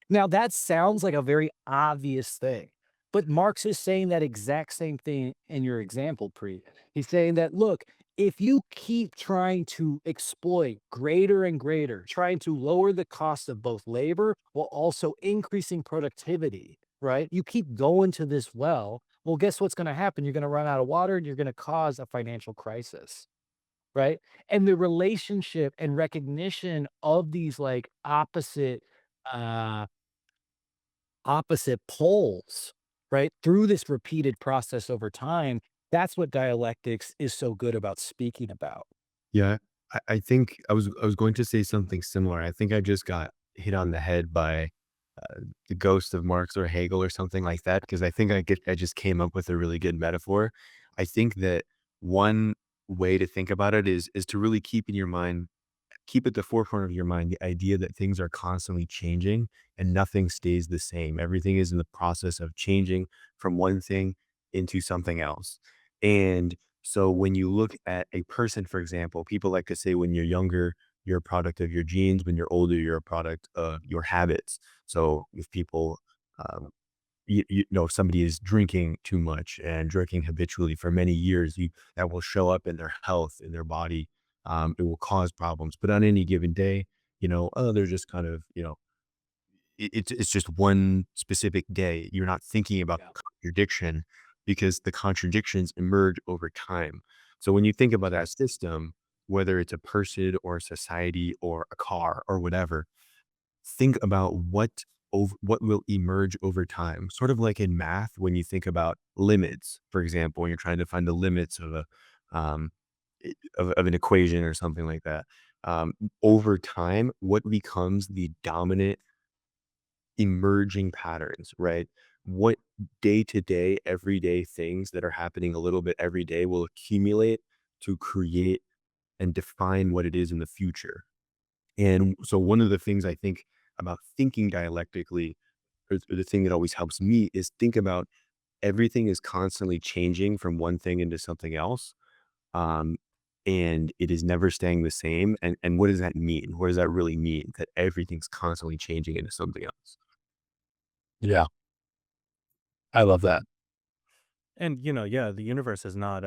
Now, that sounds like a very obvious thing, but Marx is saying that exact same thing in your example, Pre. He's saying that, look, if you keep trying to exploit greater and greater, trying to lower the cost of both labor while also increasing productivity, right? You keep going to this well, guess what's going to happen? You're going to run out of water and you're going to cause a financial crisis, right? And the relationship and recognition of these like uh opposite poles, right? Through this repeated process over time, that's what dialectics is so good about speaking about. Yeah, I think I was going to say something similar. I think I just got hit on the head by the ghost of Marx or Hegel or something like that because I think I just came up with a really good metaphor. I think that one way to think about it is to really keep at the forefront of your mind the idea that things are constantly changing and nothing stays the same. Everything is in the process of changing from one thing into something else. And so when you look at a person, for example, people like to say when you're younger, you're a product of your genes. When you're older, you're a product of your habits. So if people, um, you know, if somebody is drinking too much and drinking habitually for many years, that will show up in their health, in their body. It will cause problems. But on any given day, they're just kind of, it's just one specific day. You're not thinking about Yeah. the contradiction because the contradictions emerge over time. So when you think about That's that right. system, whether it's a person or a society or a car or whatever, think about what will emerge over time. Sort of like in math, when you think about limits, for example, when you're trying to find the limits of um, of an equation or something like that. Um, Over time, what becomes the dominant emerging patterns, right? What day to day, everyday things that are happening a little bit every day will accumulate to create and define what it is in the future. And so one of the things I think about thinking dialectically, or the thing that always helps me is think about everything is constantly changing from one thing into something else. Um, and it is never staying the same. And what does that mean? What does that really mean? That everything's constantly changing into something else. Yeah, I love that. And, yeah, the universe is not,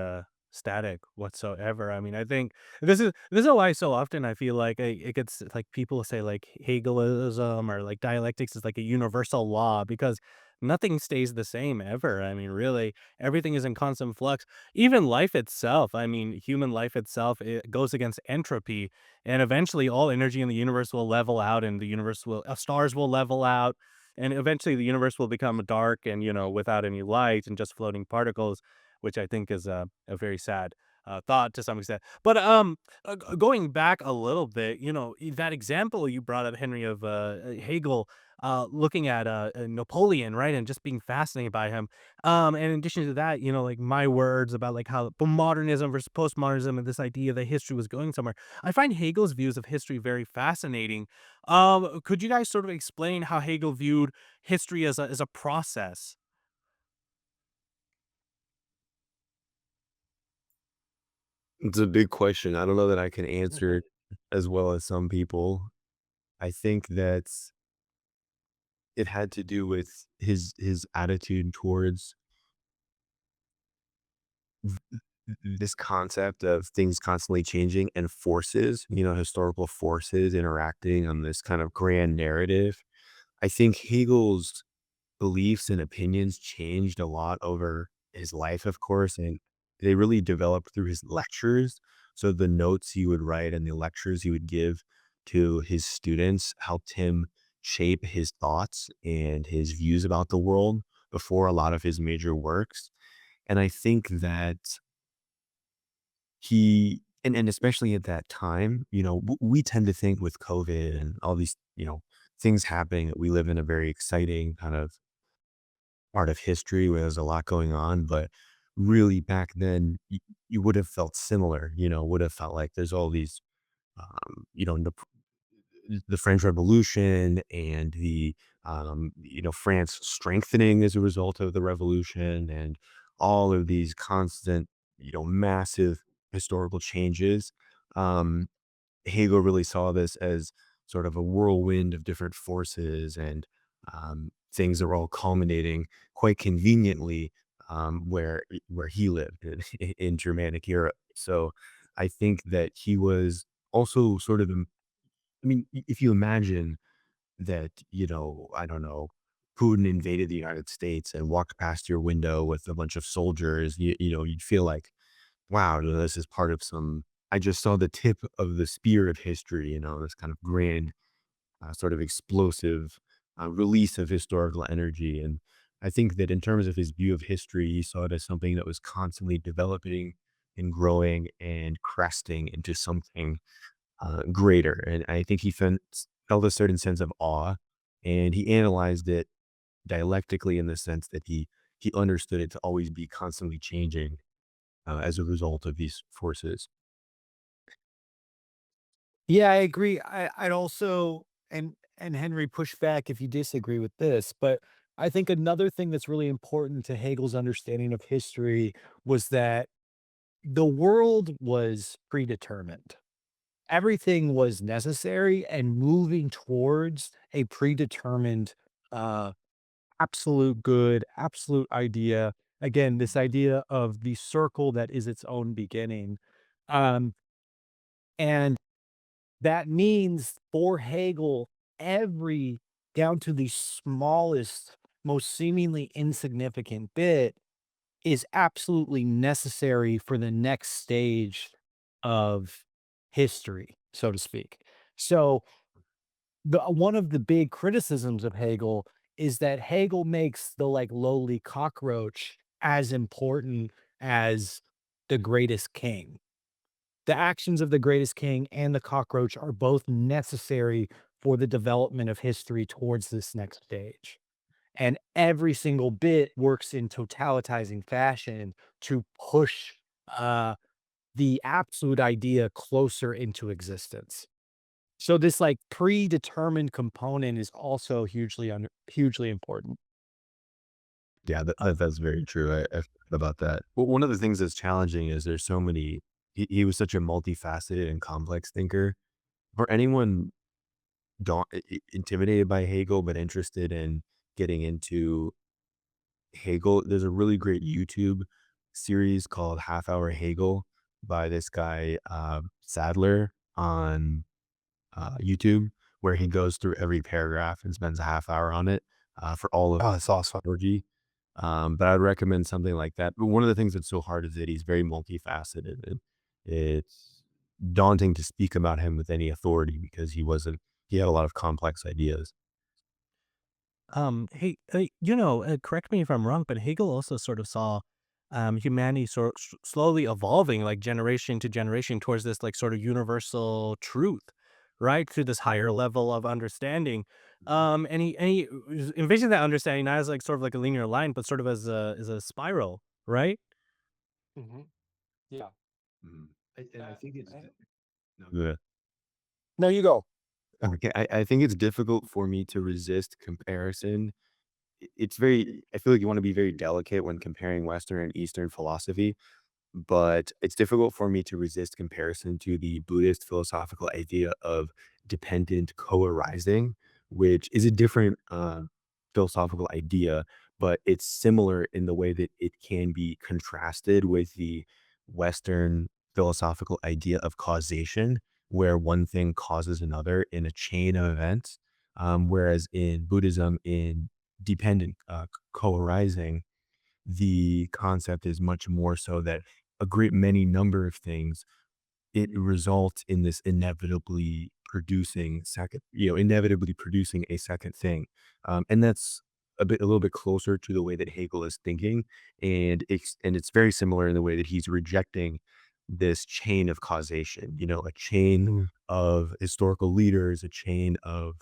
static whatsoever. I mean, I think this is why so often I feel like it gets like, people say, like, Hegelism or, like, dialectics is like a universal law because nothing stays the same ever. I mean, really, everything is in constant flux. Even life itself, I mean, human life itself, it goes against entropy, and eventually all energy in the universe will level out, and the universe will stars will level out, and eventually the universe will become dark and, without any light and just floating particles, which I think is a very sad thought to some extent. But going back a little bit, that example you brought up, Henry, of Hegel, looking at Napoleon, right, and just being fascinated by him. And in addition to that, like my words about like how modernism versus postmodernism and this idea that history was going somewhere. I find Hegel's views of history very fascinating. Could you guys sort of explain how Hegel viewed history as a process? It's a big question. I don't know that I can answer it as well as some people. I think that it had to do with his attitude towards this concept of things constantly changing and forces, historical forces interacting on this kind of grand narrative. I think Hegel's beliefs and opinions changed a lot over his life, of course, and they really developed through his lectures. So the notes he would write and the lectures he would give to his students helped him shape his thoughts and his views about the world before a lot of his major works. And I think that and especially at that time, we tend to think with COVID and all these, things happening that we live in a very exciting kind of part of history where there's a lot going on. But really back then you would have felt similar, would have felt like there's all these, the French Revolution and France strengthening as a result of the revolution and all of these constant, massive historical changes. Um, Hegel really saw this as sort of a whirlwind of different forces and things that were all culminating quite conveniently where he lived in Germanic Europe. So I think that he was also sort of, if you imagine that, I don't know, Putin invaded the United States and walked past your window with a bunch of soldiers, you'd feel like, wow, this is part of some. I just saw the tip of the spear of history, this kind of grand, sort of explosive release of historical energy. And I think that in terms of his view of history, he saw it as something that was constantly developing and growing and cresting into something greater. And I think he felt a certain sense of awe, and he analyzed it dialectically in the sense that he understood it to always be constantly changing as a result of these forces. Yeah, I agree. I'd also and Henry, push back if you disagree with this, but I think another thing that's really important to Hegel's understanding of history was that the world was predetermined. Everything was necessary and moving towards a predetermined, uh, absolute good, absolute idea. Again, this idea of the circle that is its own beginning. Um, and that means for Hegel, every down to the smallest, most seemingly insignificant bit is absolutely necessary for the next stage of history, so to speak. So, the one of the big criticisms of Hegel is that Hegel makes the, like, lowly cockroach as important as the greatest king. The actions of the greatest king and the cockroach are both necessary for the development of history towards this next stage. And every single bit works in totalitizing fashion to push uh, the absolute idea closer into existence. So this like predetermined component is also hugely important. Yeah, that's very true. I forgot about that. Well, one of the things that's challenging is there's so many. He was such a multifaceted and complex thinker. For anyone intimidated by Hegel but interested in getting into Hegel, there's a really great YouTube series called Half Hour Hegel by this guy Sadler on YouTube, where he goes through every paragraph and spends a half hour on it for all of Oh, that's awesome. Georgie. But I'd recommend something like that. But one of the things that's so hard is that he's very multifaceted. And it's daunting to speak about him with any authority because he had a lot of complex ideas. Hey, correct me if I'm wrong, but Hegel also sort of saw humanity slowly evolving, like generation to generation, towards this like sort of universal truth, right? To this higher level of understanding. And he envisioned that understanding not as like sort of like a linear line, but sort of as a spiral, right? Mhm. Yeah. Mhm. And I think it's I no, No, you go. okay, I think it's difficult for me to resist comparison. It's very I feel like you wanna be very delicate when comparing Western and Eastern philosophy, but it's difficult for me to resist comparison to the Buddhist philosophical idea of dependent co-arising, which is a different, philosophical idea, but it's similar in the way that it can be contrasted with the Western philosophical idea of causation, where one thing causes another in a chain of events, whereas in Buddhism, in dependent, co-arising, the concept is much more so that a great many number of things, it results in this inevitably producing a second thing. And that's a little bit closer to the way that Hegel is thinking. And it's very similar in the way that he's rejecting this chain of causation, a chain of historical leaders, a chain of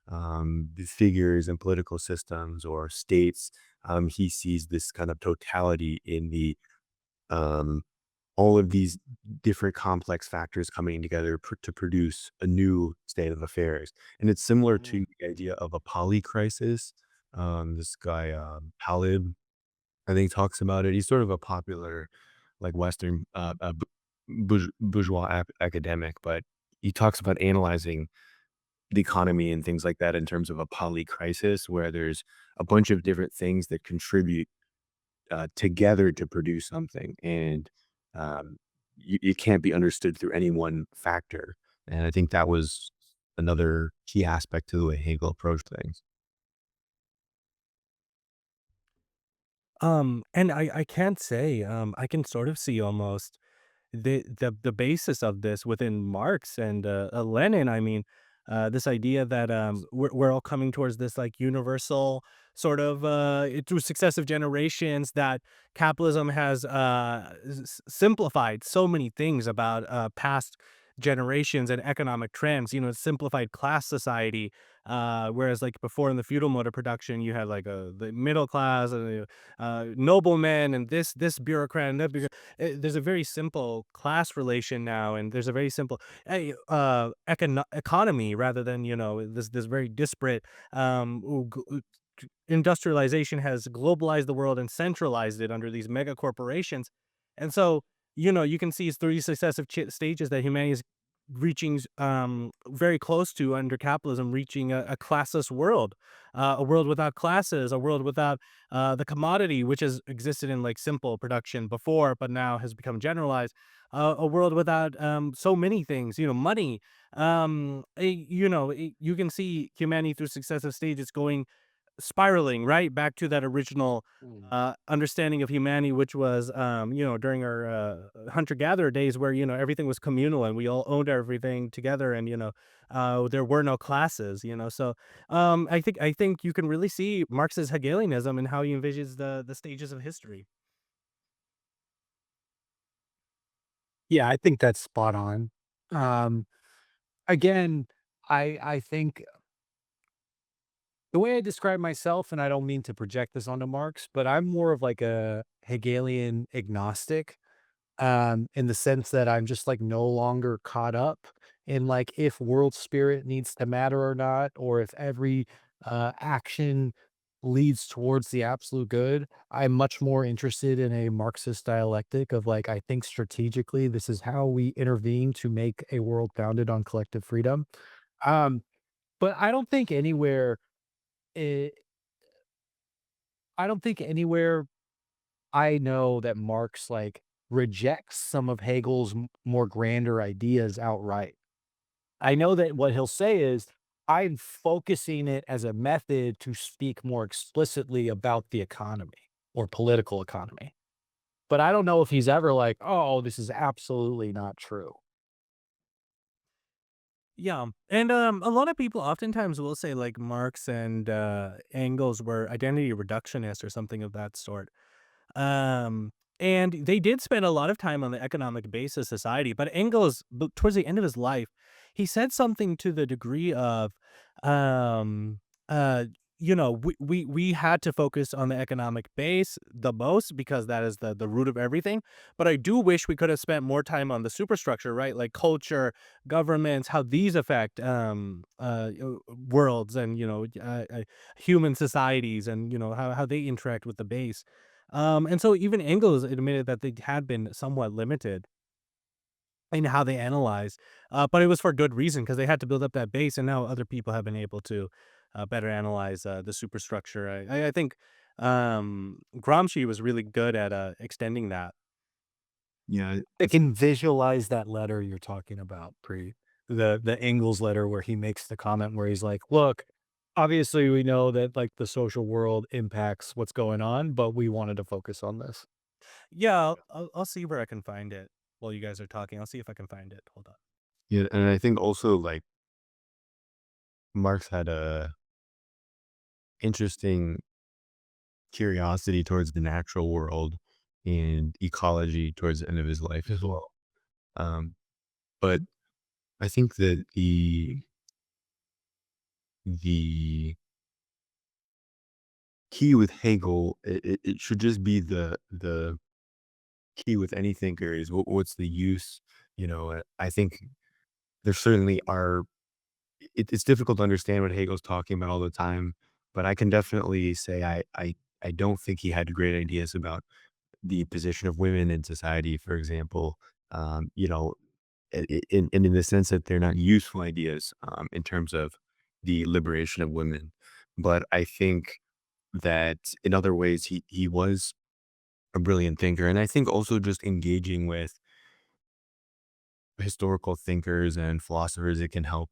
the figures and political systems or states. He sees this kind of totality in the um, all of these different complex factors coming together to produce a new state of affairs. And it's similar Mm. to the idea of a polycrisis. This guy, Talib, I think, talks about it. He's sort of a popular, like, Western bourgeois academic, but he talks about analyzing the economy and things like that in terms of a polycrisis, where there's a bunch of different things that contribute together to produce something, and it can't be understood through any one factor. And I think that was another key aspect to the way Hegel approached things. And I can't say, I can sort of see almost the basis of this within Marx and Lenin. I mean, this idea that we're all coming towards this like universal sort of through successive generations that capitalism has simplified so many things about past generations and economic trends. You know, it's simplified class society. Whereas like before in the feudal mode of production, you had like the middle class and noblemen and this bureaucrat and that there's a very simple class relation now, and there's a very simple economy rather than this very disparate industrialization has globalized the world and centralized it under these mega corporations. And so, you can see through these successive stages that humanity is reaching very close to under capitalism, reaching a classless world, a world without classes, a world without the commodity, which has existed in like simple production before, but now has become generalized. A world without so many things, money. You can see humanity through successive stages going spiraling right back to that original Mm. understanding of humanity, which was during our hunter-gatherer days, where everything was communal and we all owned everything together, and there were no classes. So I think you can really see Marx's Hegelianism and how he envisions the stages of history. Yeah, I think that's spot on. Um, Again, I think the way I describe myself, and I don't mean to project this onto Marx, but I'm more of like a Hegelian agnostic, in the sense that I'm just like no longer caught up in like if world spirit needs to matter or not, or if every action leads towards the absolute good. I'm much more interested in a Marxist dialectic of like, I think strategically, this is how we intervene to make a world founded on collective freedom. Um, but eh, I don't think anywhere I know that Marx like rejects some of Hegel's more grander ideas outright. I know that what he'll say is, I'm focusing it as a method to speak more explicitly about the economy or political economy. But I don't know if he's ever like, oh, this is absolutely not true. Yeah, and a lot of people oftentimes will say like Marx and Engels were identity reductionists or something of that sort. Um, and they did spend a lot of time on the economic base of society, but Engels, towards the end of his life, he said something to the degree of, um, uh, we had to focus on the economic base the most because that is the root of everything. But I do wish we could have spent more time on the superstructure, right? Like culture, governments, how these affect worlds and human societies, and how they interact with the base. And so even Engels admitted that they had been somewhat limited in how they analyze, but it was for good reason because they had to build up that base, and now other people have been able to better analyze the superstructure. I think Gramsci was really good at extending that. Yeah, I can visualize that letter you're talking about, the Engels letter where he makes the comment where he's like, "Look, obviously we know that like the social world impacts what's going on, but we wanted to focus on this." Yeah, I'll see where I can find it while you guys are talking. I'll see if I can find it. Hold on. yeah, and I think also, like, Marx had a interesting curiosity towards the natural world and ecology towards the end of his life as well. Um, but I think that the key with Hegel, it should just be the key with any thinker is what's the use? I think there certainly are. It's difficult to understand what Hegel's talking about all the time, but I can definitely say I don't think he had great ideas about the position of women in society, for example. Um, you know, in the sense that they're not useful ideas in terms of the liberation of women. But I think that in other ways he was a brilliant thinker, and I think also just engaging with historical thinkers and philosophers, it can help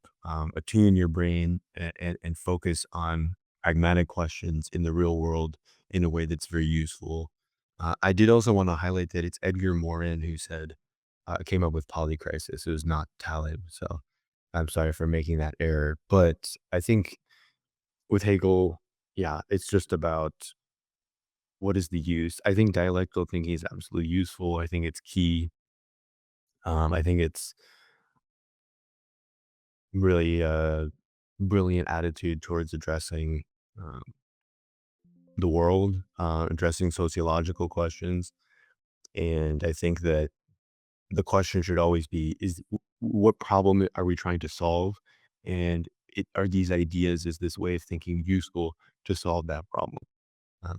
attune your brain and focus on pragmatic questions in the real world in a way that's very useful. I did also want to highlight that it's Edgar Morin who said came up with polycrisis. It was not Taleb, so I'm sorry for making that error. But I think with Hegel, yeah, it's just about what is the use. I think dialectical thinking is absolutely useful. I think it's key. I think it's really brilliant attitude towards addressing um, the world, addressing sociological questions. And I think that the question should always be is what problem are we trying to solve? And are these ideas, is this way of thinking useful to solve that problem? Uh,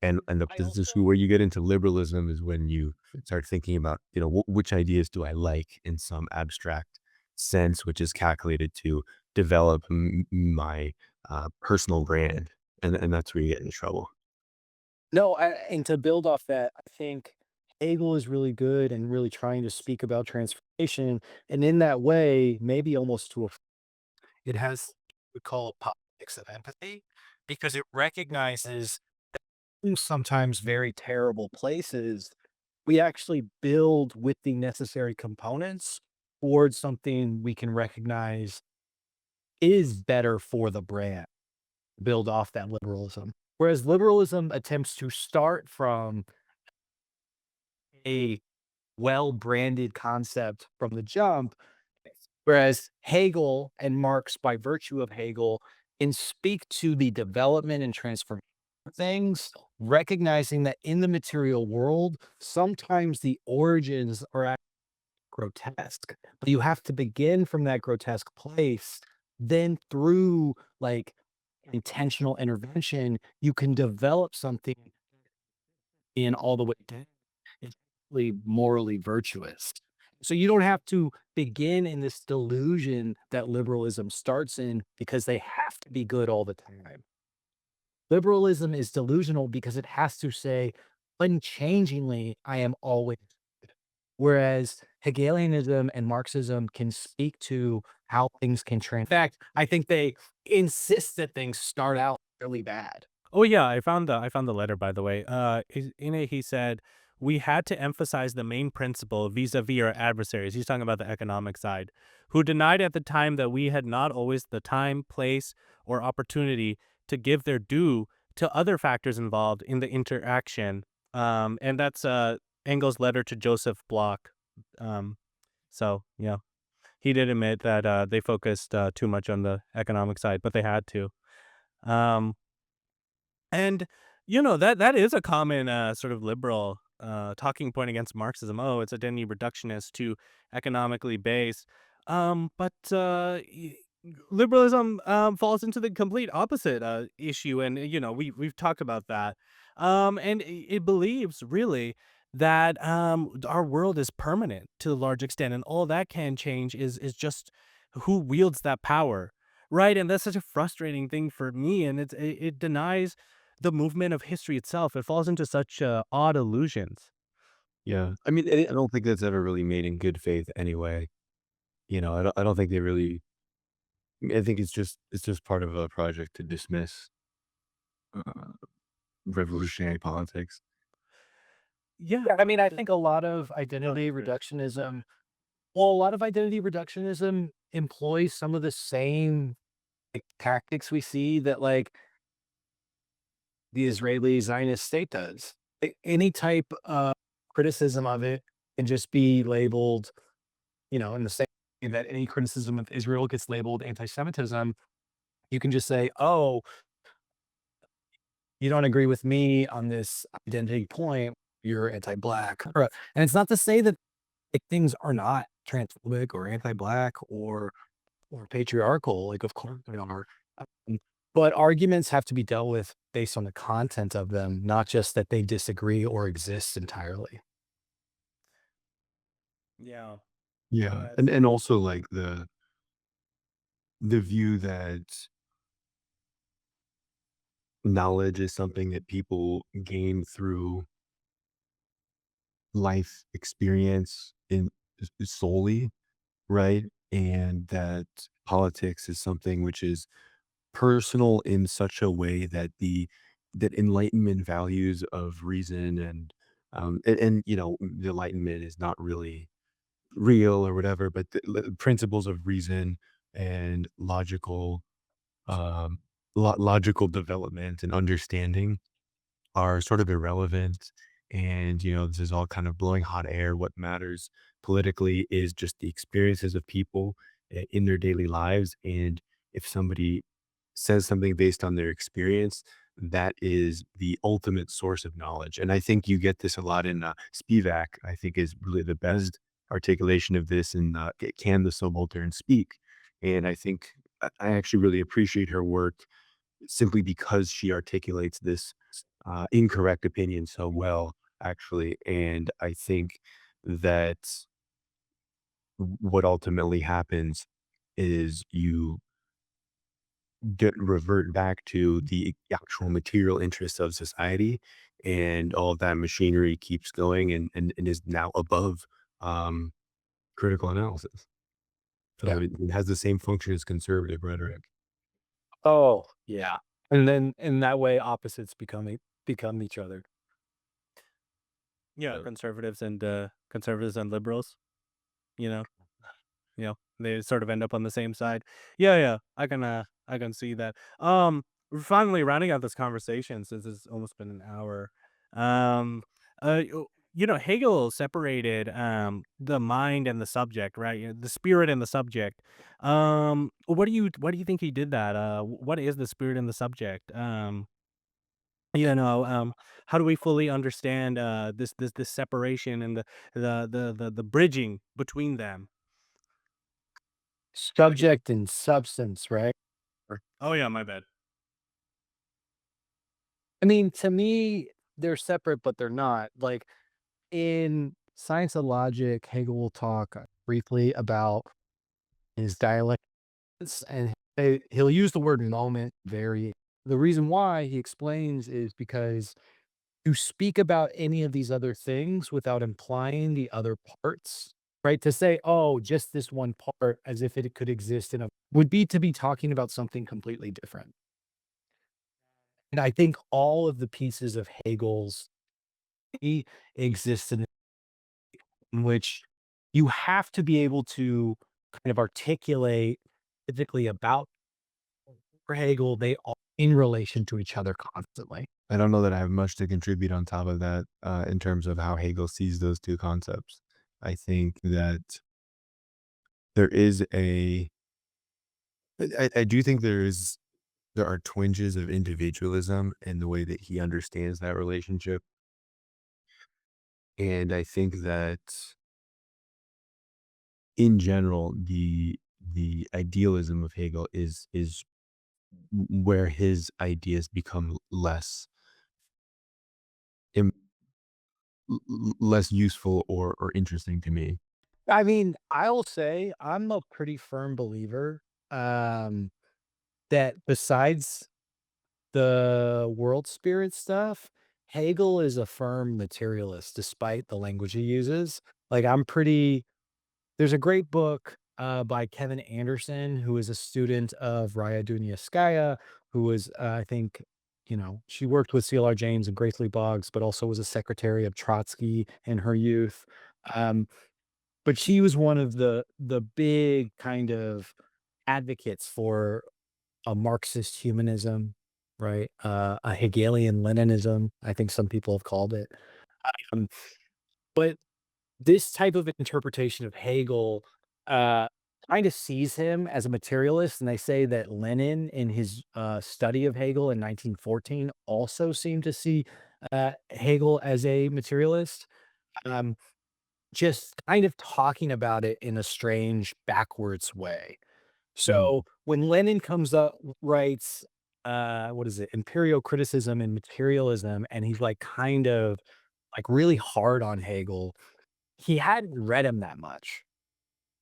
I this is also where you get into liberalism is when you start thinking about, which ideas do I like in some abstract sense, which is calculated to develop my personal brand. And that's where you get in trouble. No, and to build off that, I think Hegel is really good and really trying to speak about transformation, and in that way, maybe almost to a it has what we call politics of empathy because it recognizes in sometimes very terrible places, we actually build with the necessary components towards something we can recognize is better for the brand, build off that liberalism. Whereas liberalism attempts to start from a well-branded concept from the jump, whereas Hegel and Marx, by virtue of Hegel, can speak to the development and transformation of things, recognizing that in the material world, sometimes the origins are grotesque, but you have to begin from that grotesque place. Then through like intentional intervention, you can develop something in all the way down. It's really morally virtuous. So you don't have to begin in this delusion that liberalism starts in because they have to be good all the time. Liberalism is delusional because it has to say, unchangingly, I am always. Whereas Hegelianism and Marxism can speak to how things can In fact, I think they insist that things start out really bad. Oh yeah, I found the letter, by the way. In it he said we had to emphasize the main principle vis-a-vis our adversaries. He's talking about the economic side, who denied at the time that we had not always the time, place, or opportunity to give their due to other factors involved in the interaction. And that's Engel's letter to Joseph Bloch. Um, so yeah, he did admit that they focused too much on the economic side, but they had to. Um, and, that is a common, sort of liberal, talking point against Marxism. "Oh, it's identity reductionist, too economically based." But, liberalism, falls into the complete opposite, issue, and, we've talked about that. And it believes, really, that, our world is permanent to a large extent, and all that can change is just who wields that power, right? And that's such a frustrating thing for me, and it denies the movement of history itself. It falls into such, odd illusions. Yeah. I mean, I don't think that's ever really made in good faith anyway. I don't think they really. I think it's just part of a project to dismiss uh, revolutionary politics. Yeah. Yeah, I mean, I think a lot of identity reductionism well, a lot of identity reductionism employs some of the same, like, tactics we see that, like, the Israeli Zionist state does. Any type of criticism of it can just be labeled, in the same way that any criticism of Israel gets labeled anti-Semitism. You can just say, "Oh, you don't agree with me on this identity point. you're anti-black. And it's not to say that like, things are not transphobic or anti-black or patriarchal, like, of course they are. Um, but arguments have to be dealt with based on the content of them, not just that they disagree or exist entirely. Yeah. Yeah, Uh, and also like the view that knowledge is something that people gain through life experience in solely, right? And that politics is something which is personal in such a way that that enlightenment values of reason and you know the enlightenment is not really real or whatever, but the principles of reason and um, logical development and understanding are sort of irrelevant. And, you know, this is all kind of blowing hot air. What matters politically is just the experiences of people in their daily lives. And if somebody says something based on their experience, that is the ultimate source of knowledge. And I think you get this a lot in Spivak, I think is really the best articulation of this in Can the Subaltern Speak? And I think I actually really appreciate her work simply because she articulates this incorrect opinion so well, actually. And I think that what ultimately happens is you get revert back to the actual material interests of society, and all of that machinery keeps going and is now above um, critical analysis. So Yeah. it has the same function as conservative rhetoric. Oh, yeah. And then in that way, opposites become each other. yeah, conservatives and liberals, you know. They sort of end up on the same side. Yeah, yeah, I can see that. We're finally rounding out this conversation since it's almost been an hour. Um, Hegel separated the mind and the subject, right? The spirit and the subject. What do you think he did that? What is the spirit and the subject? You know, how do we fully understand this separation and the bridging between them? Subject and substance, right? Oh yeah, my bad. I mean, to me, they're separate, but they're not. Like in Science of Logic, Hegel will talk briefly about his dialectics, and he'll use the word moment very. The reason why he explains is because to speak about any of these other things without implying the other parts, right? To say, oh, just this one part as if it could exist in a would be to be talking about something completely different. And I think all of the pieces of Hegel's he exists in which you have to be able to kind of articulate physically about for Hegel, they are in relation to each other constantly. I don't know that I have much to contribute on top of that, in terms of how Hegel sees those 2 concepts. I think that there is a I do think there are twinges of individualism in the way that he understands that relationship, and I think that in general, the idealism of Hegel is where his ideas become im less useful or interesting to me. I mean, I'll say I'm a pretty firm believer um, that besides the world spirit stuff, Hegel is a firm materialist despite the language he uses. Like, there's a great book by Kevin Anderson, who is a student of Raya Dunyaskaya, who was, I think, she worked with CLR James and Grace Lee Boggs, but also was a secretary of Trotsky in her youth. Um, but she was one of the big kind of advocates for a Marxist humanism, right? A Hegelian Leninism, I think some people have called it. Um, but this type of interpretation of Hegel uh, kind of sees him as a materialist, and they say that Lenin, in his study of Hegel in 1914, also seemed to see Hegel as a materialist, um, just kind of talking about it in a strange backwards way. Mhm. So when Lenin comes up, writes, what is it, Imperial Criticism and Materialism, and he's like kind of like really hard on Hegel, he hadn't read him that much.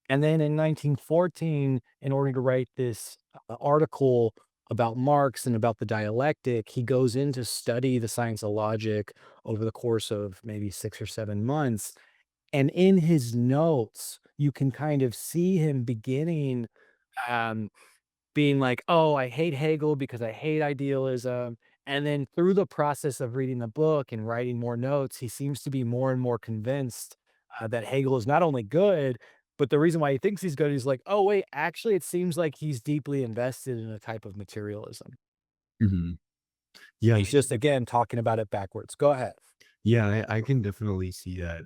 And then in 1914, in order to write this article about Marx and about the dialectic, he goes in to study the science of logic over the course of maybe 6 or 7 months. And in his notes, you can kind of see him beginning um, being like, "Oh, I hate Hegel because I hate idealism." And then through the process of reading the book and writing more notes, he seems to be more and more convinced that Hegel is not only good, but the reason why he thinks he's good is like, "Oh, wait, actually, it seems like he's deeply invested in a type of materialism." Mhm. Yeah, He's just, again, talking about it backwards. Go ahead. yeah, I can definitely see that,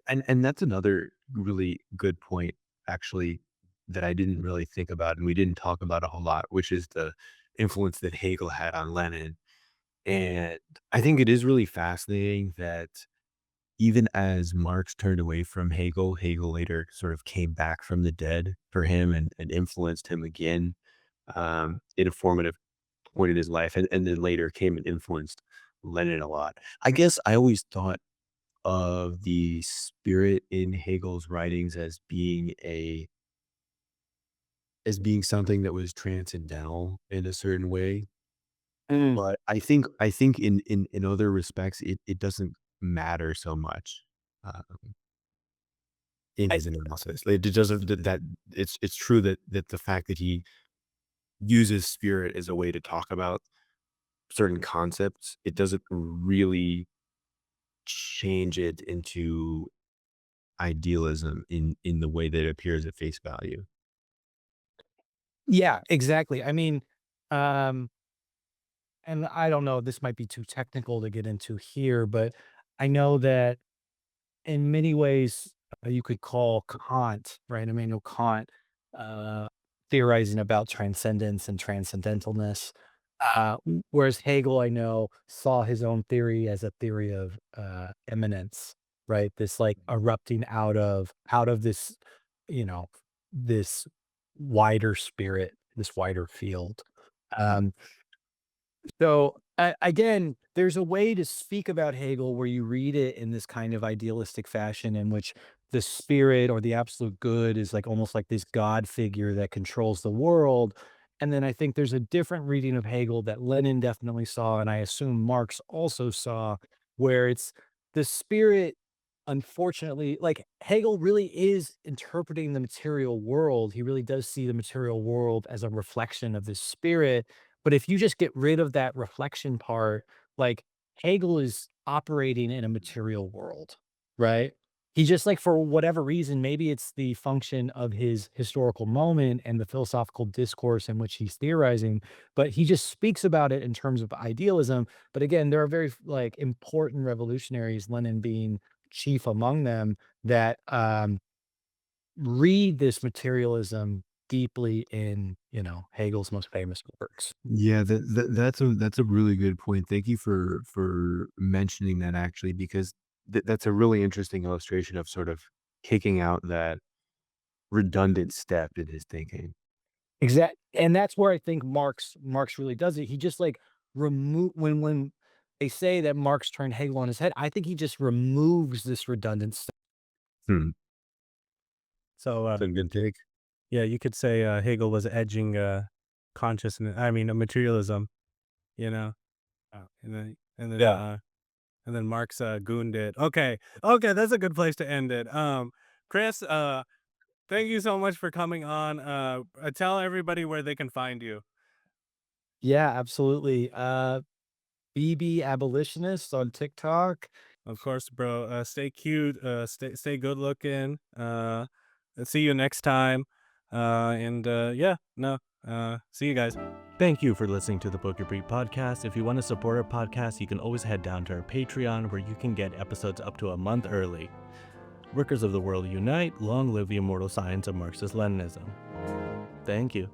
and that's another really good point, actually, that I didn't really think about, and we didn't talk about a whole lot, which is the influence that Hegel had on Lenin. And I think it is really fascinating that even as Marx turned away from Hegel, Hegel later sort of came back from the dead for him and influenced him again in a formative point in his life, and then later came and influenced Lenin a lot. I guess I always thought of the spirit in Hegel's writings as being something that was transcendental in a certain way. Mm, But I think in other respects, it doesn't matter so much, uh, in I his analysis. It doesn't that it's true that the fact that he uses spirit as a way to talk about certain concepts, it doesn't really change it into idealism in the way that it appears at face value. Yeah, exactly. I mean, um, and I don't know, this might be too technical to get into here, but I know that in many ways, you could call Kant, right? Immanuel Kant, uh, theorizing about transcendence and transcendentalness. Whereas Hegel, I know, saw his own theory as a theory of immanence, right? This like erupting out of this, you know, this wider spirit, this wider field. Um, so again, there's a way to speak about Hegel where you read it in this kind of idealistic fashion in which the spirit or the absolute good is like almost like this God figure that controls the world. And then I think there's a different reading of Hegel that Lenin definitely saw, and I assume Marx also saw, where it's the spirit, unfortunately, like Hegel really is interpreting the material world. He really does see the material world as a reflection of this spirit, but if you just get rid of that reflection part, like Hegel is operating in a material world, right? He just like for whatever reason, maybe it's the function of his historical moment and the philosophical discourse in which he's theorizing, but he just speaks about it in terms of idealism. But again, there are very like important revolutionaries, Lenin being chief among them, that read this materialism deeply in, Hegel's most famous works. Yeah, that's a really good point. Thank you for mentioning that actually, because that's a really interesting illustration of sort of kicking out that redundant step in his thinking. Exact and that's where I think Marx really does it. He just, like, remove when they say that Marx turned Hegel on his head, I think he just removes this redundant stuff. Hmm. So, That's a good take. yeah, you could say Hegel was edging consciousness. I mean, materialism. You know, and then and then Yeah. uh, and then Marx gooned it. Okay, okay, that's a good place to end it. Chris, thank you so much for coming on. Tell everybody where they can find you. Yeah, absolutely. BB Abolitionist on TikTok. Of course, bro. Stay cute. Stay good looking. See you next time. And yeah, no. See you guys. Thank you for listening to the Pokepreet podcast. If you want to support our podcast, you can always head down to our Patreon, where you can get episodes up to a month early. Workers of the world unite. Long live the immortal science of Marxist Leninism. Thank you.